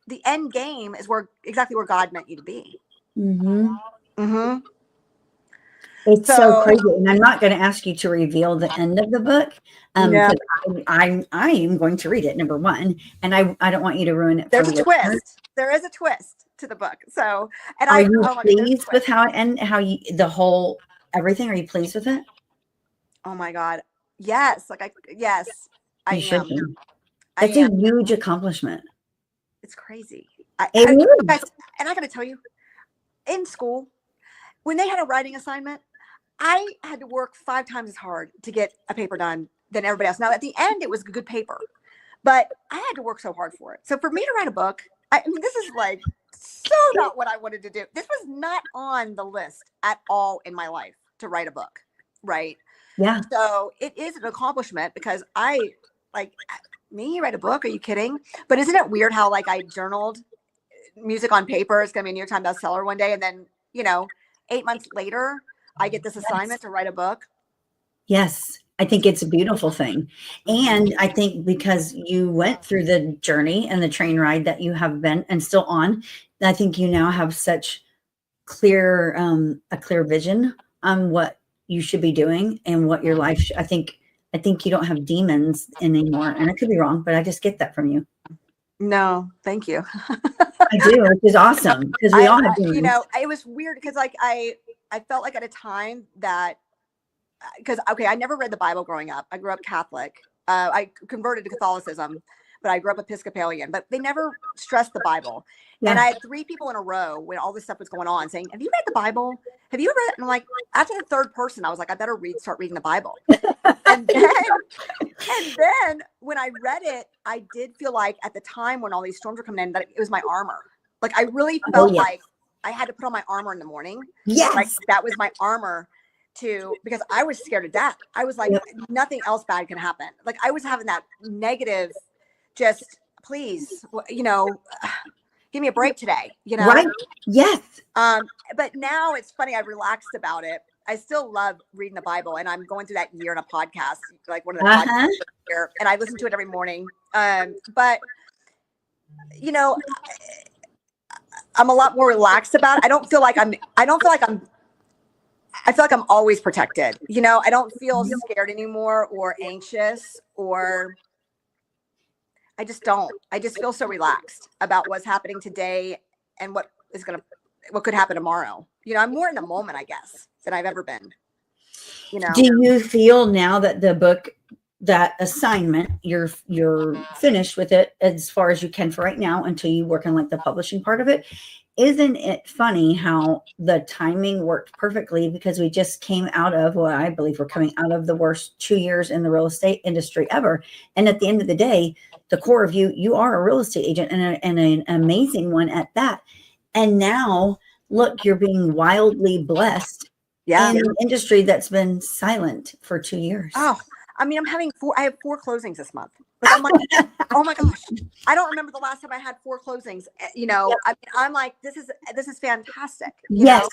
The end game is exactly where God meant you to be. Mm-hmm. Mm-hmm. It's so crazy. And I'm not going to ask you to reveal the end of the book. Yeah. I am going to read it, number one. And I don't want you to ruin it. There's a twist. There is a twist to the book. So, and are you pleased with how it ended? Everything? Are you pleased with it? Oh my God. Yes. Yes. You should be. That's a huge accomplishment. It's crazy. Guys, and I got to tell you, in school, when they had a writing assignment, I had to work 5 times as hard to get a paper done than everybody else. Now, at the end, it was good paper, but I had to work so hard for it. So for me to write a book, I mean, this is like so not what I wanted to do. This was not on the list at all in my life to write a book, right? Yeah. So it is an accomplishment because me write a book? Are you kidding? But isn't it weird how I journaled music on paper? It's going to be a New York Times bestseller one day. And then, 8 months later, I get this assignment to write a book. Yes. I think it's a beautiful thing. And I think because you went through the journey and the train ride that you have been and still on, I think you now have such a clear vision on what you should be doing and what your life I think you don't have demons anymore. And I could be wrong, but I just get that from you. No, thank you. I do, which is awesome because we all have demons. It was weird because I felt like at a time that, I never read the Bible growing up. I grew up Catholic. I converted to Catholicism, but I grew up Episcopalian, but they never stressed the Bible. Yeah. And I had 3 people in a row when all this stuff was going on saying, have you read the Bible? Have you ever? And I'm like, after the 3rd person, I was like, I better start reading the Bible. and then when I read it, I did feel like at the time when all these storms were coming in, that it was my armor. Like I really felt like I had to put on my armor in the morning. Yes. Like that was my armor because I was scared to death. I was like, nothing else bad can happen. Like I was having that negative, just please, give me a break today, Right. Yes. But now it's funny. I relaxed about it. I still love reading the Bible, and I'm going through that year in a podcast, like one of the podcasts here, and I listen to it every morning. But I'm a lot more relaxed about it. I feel like I'm always protected. I don't feel scared anymore or anxious I just don't. I just feel so relaxed about what's happening today and what could happen tomorrow. I'm more in the moment, I guess, than I've ever been. Do you feel now that the book, that assignment, you're finished with it as far as you can for right now until you work on the publishing part of it? Isn't it funny how the timing worked perfectly because we just came out of I believe we're coming out of the worst 2 years in the real estate industry ever. And at the end of the day, the core of you are a real estate agent and an amazing one at that. And now look, you're being wildly blessed in an industry that's been silent for 2 years. Oh, I mean, I have 4 closings this month. Like, I'm like, oh my gosh, I don't remember the last time I had 4 closings. I'm like, this is fantastic. Yes.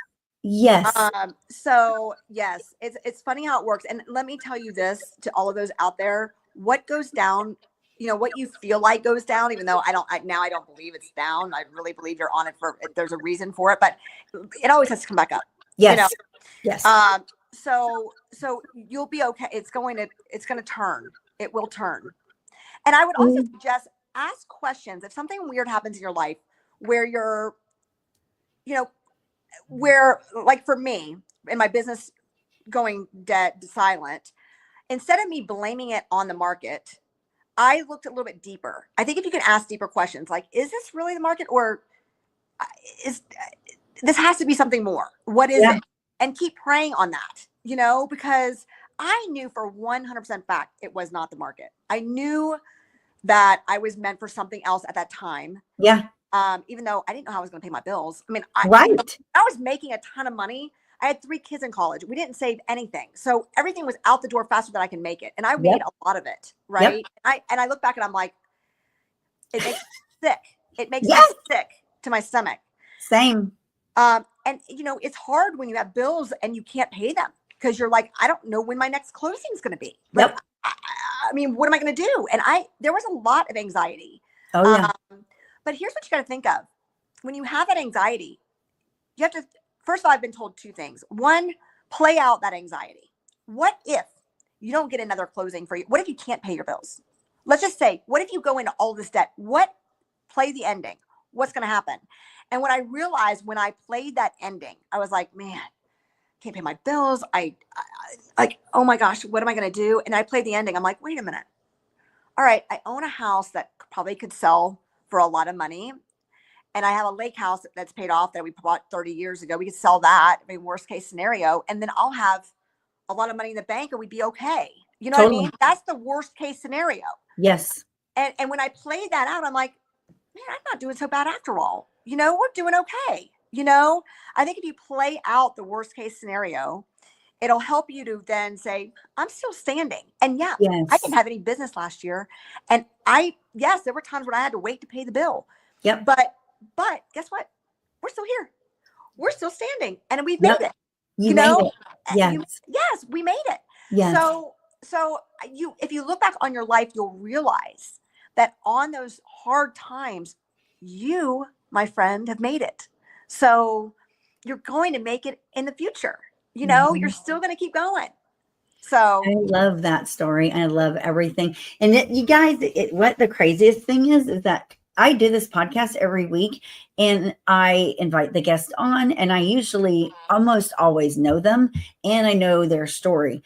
So yes, it's funny how it works. And let me tell you this to all of those out there, what goes down what you feel like goes down, even though now I don't believe it's down. I really believe you're on it there's a reason for it, but it always has to come back up. Yes. Yes. So you'll be okay. It's going to turn. It will turn. And I would also suggest ask questions. If something weird happens in your life where you're, where, like for me in my business going dead silent, instead of me blaming it on the market, I looked a little bit deeper. I think if you can ask deeper questions, like, is this really the market, or is this has to be something more? What is it? And keep praying on that, because I knew for 100% fact it was not the market. I knew that I was meant for something else at that time. Yeah. Even though I didn't know how I was going to pay my bills. I mean, I was making a ton of money. I had 3 kids in college. We didn't save anything. So everything was out the door faster than I can make it. And I made a lot of it. Right. Yep. And I look back and I'm like, it makes me sick. It makes me sick to my stomach. Same. And it's hard when you have bills and you can't pay them because you're like, I don't know when my next closing is going to be. Like, yep. I mean, what am I going to do? And there was a lot of anxiety. Oh yeah. But here's what you got to think of. When you have that anxiety, you have to, first of all, I've been told 2 things. One, play out that anxiety. What if you don't get another closing for you? What if you can't pay your bills? Let's just say, what if you go into all this debt? Play the ending. What's going to happen? And what I realized when I played that ending, I was like, man, can't pay my bills. I like, oh my gosh, what am I going to do? And I played the ending. I'm like, wait a minute. All right. I own a house that probably could sell for a lot of money. And I have a lake house that's paid off that we bought 30 years ago. We could sell that. I mean, worst case scenario. And then I'll have a lot of money in the bank and we'd be okay. You know what I mean? That's the worst case scenario. Yes. And when I played that out, I'm like, man, I'm not doing so bad after all. We're doing okay. I think if you play out the worst case scenario, it'll help you to then say, I'm still standing. And I didn't have any business last year. And there were times when I had to wait to pay the bill. Yep. But guess what? We're still here. We're still standing. And we've made it. You made it. Yes. Yes, we made it. Yes. So if you look back on your life, you'll realize that on those hard times, you, my friend, have made it. So you're going to make it in the future. You're still going to keep going. So I love that story. I love everything. And you guys, what the craziest thing is that I do this podcast every week and I invite the guest on, and I usually almost always know them and I know their story.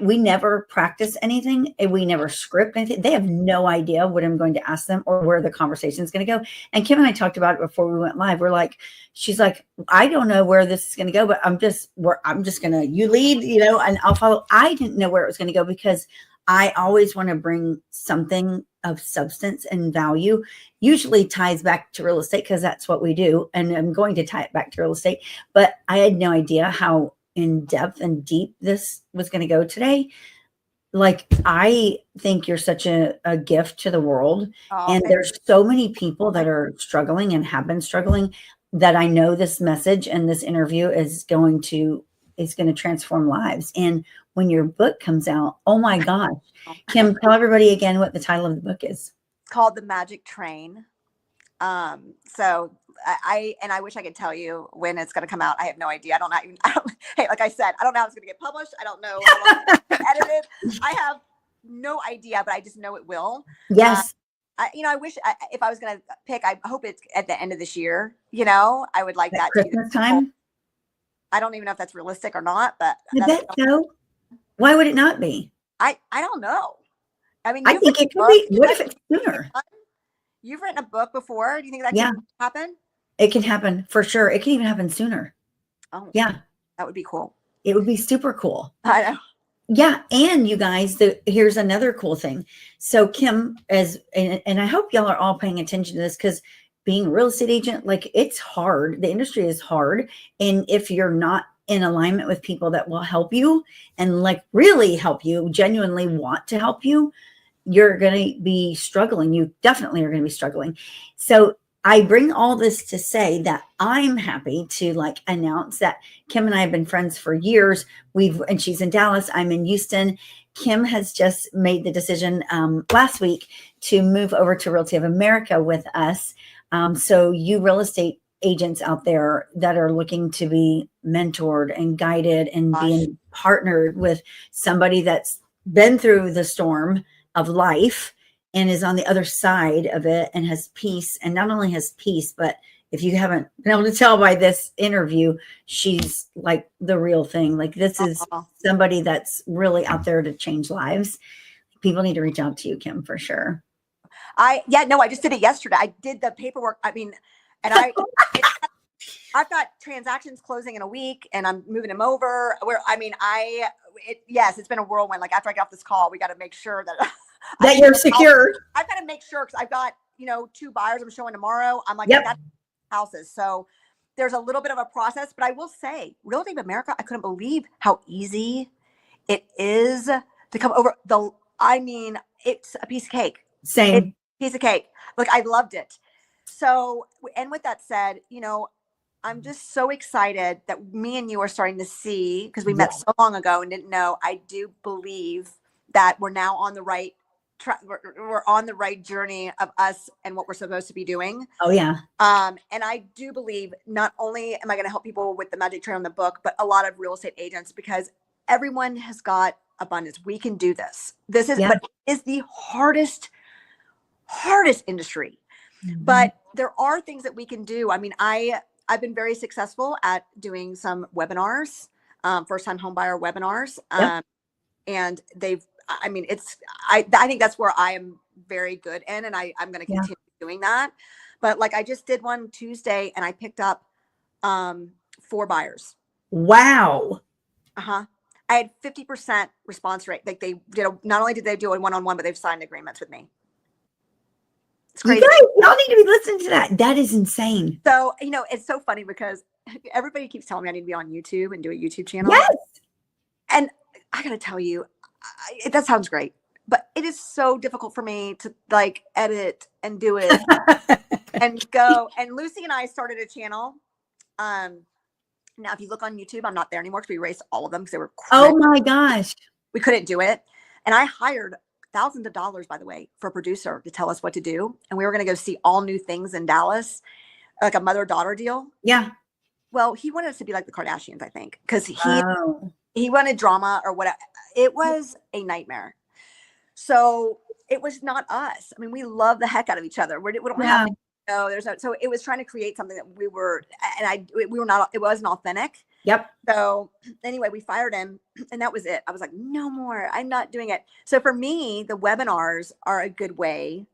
We never practice anything and we never script anything. They have no idea what I'm going to ask them or where the conversation is going to go. And Kim and I talked about it before we went live. We're like, she's like, I don't know where this is going to go, but I'm just going to, you lead, and I'll follow. I didn't know where it was going to go because I always want to bring something of substance and value, usually ties back to real estate because that's what we do. And I'm going to tie it back to real estate, but I had no idea how in depth and deep this was going to go today. Like, I think you're such a gift to the world. And there's so many people that are struggling and have been struggling that I know this message and this interview is going to transform lives. And when your book comes out, oh my gosh, Kim, tell everybody again what the title of the book is. It's called The Magic Train. So I wish I could tell you when it's going to come out. I have no idea. Hey, like I said, I don't know how it's going to get published. I don't know how long it's going to be edited. I have no idea, but I just know it will. Yes. I wish if I was going to pick, I hope it's at the end of this year. I would like that Christmas time. I don't even know if that's realistic or not, but I bet so. Why would it not be? I don't know. I mean, I think it could be. What if it's sooner? You've written a book before. Do you think that can happen? It can happen for sure. It can even happen sooner. Oh, yeah. That would be cool. It would be super cool. I know. Yeah. And you guys, here's another cool thing. So Kim, and I hope y'all are all paying attention to this, because being a real estate agent, like, it's hard. The industry is hard. And if you're not in alignment with people that will help you and like really help you, genuinely want to help you, you're going to be struggling. You definitely are going to be struggling. So I bring all this to say that I'm happy to like announce that Kim and I have been friends for years. And she's in Dallas, I'm in Houston. Kim has just made the decision last week to move over to Realty of America with us. So you real estate agents out there that are looking to be mentored and guided and being partnered with somebody that's been through the storm of life and is on the other side of it and has peace, and not only has peace, but if you haven't been able to tell by this interview, she's like the real thing. Like this is somebody that's really out there to change lives. People need to reach out to you, Kim, for sure. I just did it yesterday. I did the paperwork. I mean, and I've got transactions closing in a week, and I'm moving them over. Yes, it's been a whirlwind. Like after I get off this call, we got to make sure that that you're secure. I've got to make sure, because I've got 2 buyers I'm showing tomorrow. I'm like, yep. I got houses, so there's a little bit of a process. But I will say, Realty of America, I couldn't believe how easy it is to come over. It's a piece of cake. Same. Piece of cake. Look, I loved it. So, and with that said, I'm just so excited that me and you are starting to see, because we met so long ago and didn't know. I do believe that we're now on the right track. We're on the right journey of us and what we're supposed to be doing. Oh yeah. And I do believe not only am I going to help people with the magic train on the book, but a lot of real estate agents, because everyone has got abundance. We can do this. But it is the hardest industry. Mm-hmm. But there are things that we can do. I mean, I've been very successful at doing some webinars, first-time homebuyer webinars. And I think that's where I am very good in, and I'm going to continue doing that. But like I just did one Tuesday, and I picked up 4 buyers. Wow. I had 50% response rate. Like they did, not only did they do a one-on-one, but they've signed agreements with me. It's crazy. Y'all need to be listening to that. That is insane. So, it's so funny because everybody keeps telling me I need to be on YouTube and do a YouTube channel. Yes. And I got to tell you, that sounds great, but it is so difficult for me to like edit and do it and go. And Lucy and I started a channel. Now, if you look on YouTube, I'm not there anymore because we erased all of them because they were oh my gosh. We couldn't do it. And I hired thousands of dollars, by the way, for a producer to tell us what to do. And we were going to go see all new things in Dallas, like a mother-daughter deal. Yeah. Well, he wanted us to be like the Kardashians, I think, because he wanted drama or whatever. It was a nightmare. So it was not us. I mean, we love the heck out of each other. We don't have so it was trying to create something that we were not, it wasn't authentic. Yep. So anyway, we fired him, and that was it. I was like, no more, I'm not doing it. So for me, the webinars are a good way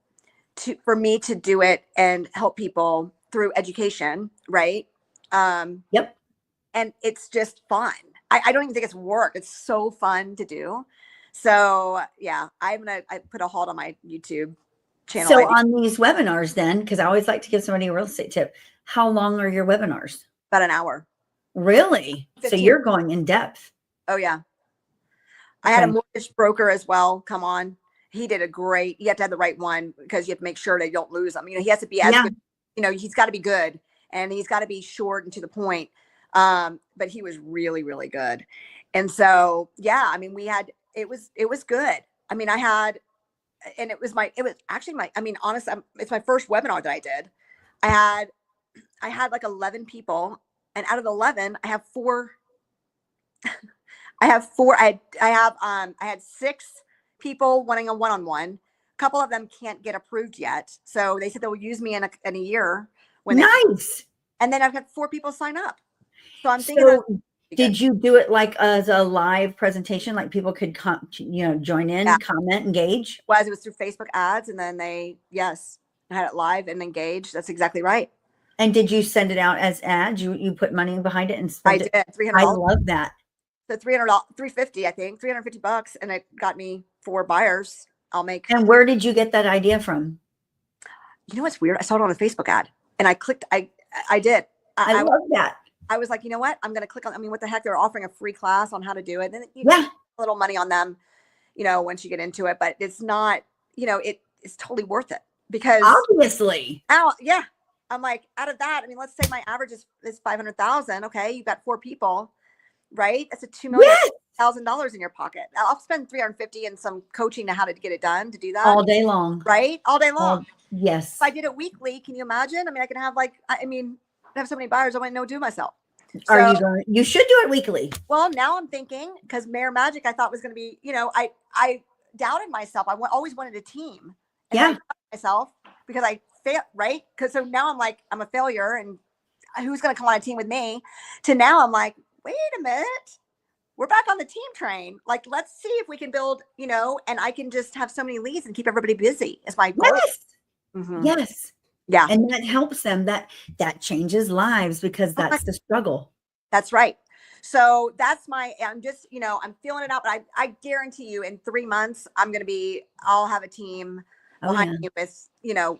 for me to do it and help people through education. Right. Yep. And it's just fun. I don't even think it's work. It's so fun to do. So yeah, I put a halt on my YouTube channel. So on these webinars then, because I always like to give somebody a real estate tip, how long are your webinars? About an hour. Really? 15. So you're going in depth. Oh yeah. I had a mortgage broker as well come on. He did you have to have the right one because you have to make sure they don't lose them. He has to be good. He's got to be good, and he's got to be short and to the point. But he was really, really good. And so, yeah, it was good. It's my first webinar that I did. I had like 11 people, and out of the 11, I have 4. I had 6 people wanting a one-on-one. A couple of them can't get approved yet. So they said they'll use me in a year. Nice. And then I've had 4 people sign up. So I'm thinking. Did you do it like as a live presentation? Like people could join in, comment, engage? It was through Facebook ads, and then I had it live and engaged. That's exactly right. And did you send it out as ads? You put money behind it and spent it? I did. $300. I love that. So $350, I think, $350, and it got me 4 buyers. And where did you get that idea from? You know what's weird? I saw it on a Facebook ad, and I clicked. I did. I love that. I was like, you know what? I'm going to click on. What the heck? They're offering a free class on how to do it. And then a little money on them, once you get into it. But it's not. It's totally worth it because obviously. Yeah. I'm like, out of that, I mean, let's say my average is 500,000. Okay. You've got 4 people, right? That's a Yes. $2,000 in your pocket. I'll spend 350 in some coaching to how to get it done to do that. All day long. Right. All day long. Yes. If I did it weekly, can you imagine? I mean, I can have I have so many buyers I wouldn't know do myself. Are you going? You should do it weekly. Well, now I'm thinking, because Maher Magic I thought was going to be, I doubted myself. I always wanted a team. And I doubted myself because I failed, right? Because so now I'm like, I'm a failure, and who's going to come on a team with me? To now I'm like, wait a minute. We're back on the team train. Like, let's see if we can build, and I can just have so many leads and keep everybody busy is my goal. Yes. Mm-hmm. Yes. Yeah. And that helps them. That changes lives, because that's the struggle. That's right. So that's I'm just, I'm feeling it out, but I guarantee you in 3 months, I'll have a team behind me with, and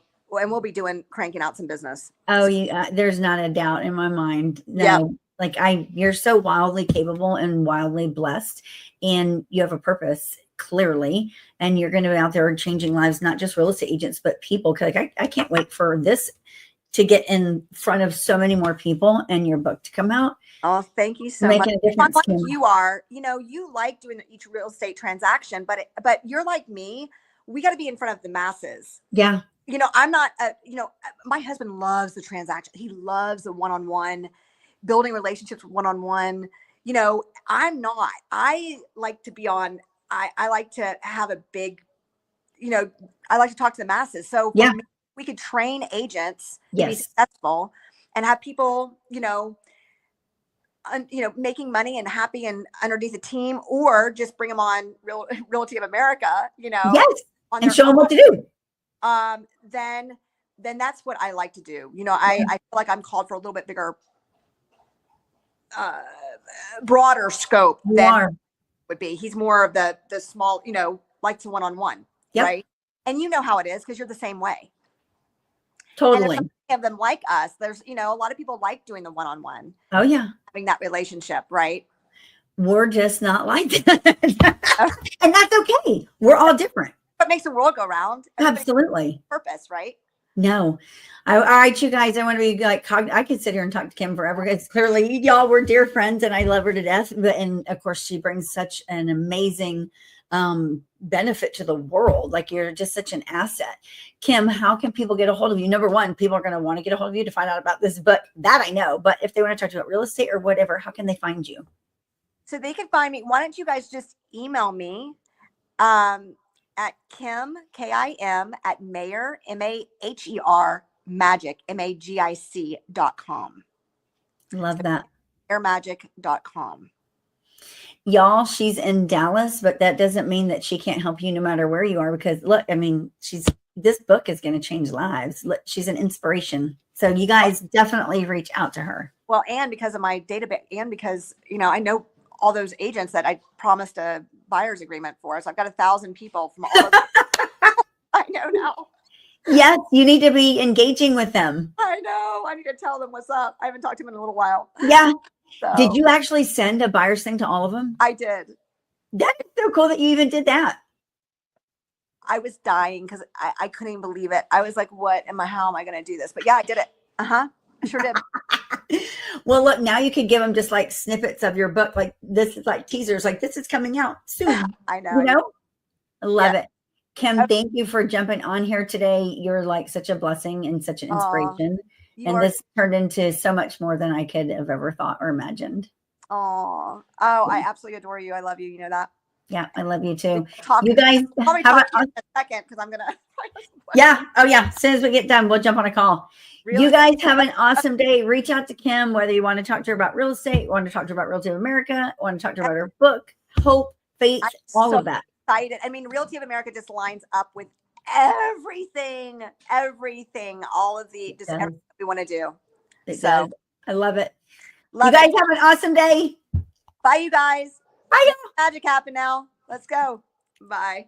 we'll be cranking out some business. Oh, there's not a doubt in my mind. No. Yep. Like you're so wildly capable and wildly blessed, and you have a purpose clearly, and you're going to be out there changing lives, not just real estate agents, but people. Like I can't wait for this to get in front of so many more people and your book to come out. Oh, thank you so much. A difference, like you are, you like doing each real estate transaction, but you're like me. We got to be in front of the masses. Yeah. I'm not, my husband loves the transaction. He loves the one-on-one, building relationships one-on-one. I'm not. I like to be on, I like to have a big, I like to talk to the masses. So for me, we could train agents to be successful and have people, making money and happy and underneath a team, or just bring them on Realty of America, and show them what to do. Then that's what I like to do. I feel like I'm called for a little bit bigger, broader scope than would be. He's more of the small, likes the one-on-one, right? And you know how it is, because you're the same way. Totally. And of them like us. There's, a lot of people like doing the one-on-one. Oh yeah. Having that relationship, right? We're just not like that. And that's okay. We're all different. What makes the world go round? Absolutely. Purpose, right? No. All right, you guys, I want to be like, I could sit here and talk to Kim forever, because clearly y'all were dear friends and I love her to death. And of course she brings such an amazing benefit to the world. Like, you're just such an asset. Kim, how can people get a hold of you? Number one, people are going to want to get a hold of you to find out about this book. That I know. But if they want to talk to you about real estate or whatever, how can they find you? So they can find me. Why don't you guys just email me at Kim, Kim, at Maher, Maher, Magic, Magic.com. Love that. Mahermagic.com. Y'all, she's in Dallas, but that doesn't mean that she can't help you no matter where you are, because look, I mean, this book is going to change lives. Look, she's an inspiration. So you guys definitely reach out to her. Well, and because of my database, and because, I know all those agents that I promised a buyer's agreement for. So I've got 1,000 people from all over. I know now. Yes, you need to be engaging with them. I know. I need to tell them what's up. I haven't talked to them in a little while. Yeah. So, did you actually send a buyer's thing to all of them? I did. That is so cool that you even did that. I was dying because I couldn't even believe it. I was like, how am I going to do this? But yeah, I did it. I sure did. Well, look, now you could give them just like snippets of your book. Like, this is like teasers, like this is coming out soon. I know. I love it. Kim, thank you for jumping on here today. You're like such a blessing and such an inspiration. And this turned into so much more than I could have ever thought or imagined. Oh, I absolutely adore you. I love you. You know that. Yeah, I love you too. You guys have a second, because I'm gonna. Yeah. Oh yeah. As soon as we get done, we'll jump on a call. Really? You guys have an awesome day. Reach out to Kim, whether you want to talk to her about real estate, want to talk to her about Realty of America, want to talk to her about her book, hope, faith, all of that. Excited. I mean, Realty of America just lines up with everything, all of the just everything we want to do. So I love it. You guys have an awesome day. Bye, you guys. Bye. Magic happen now. Let's go. Bye.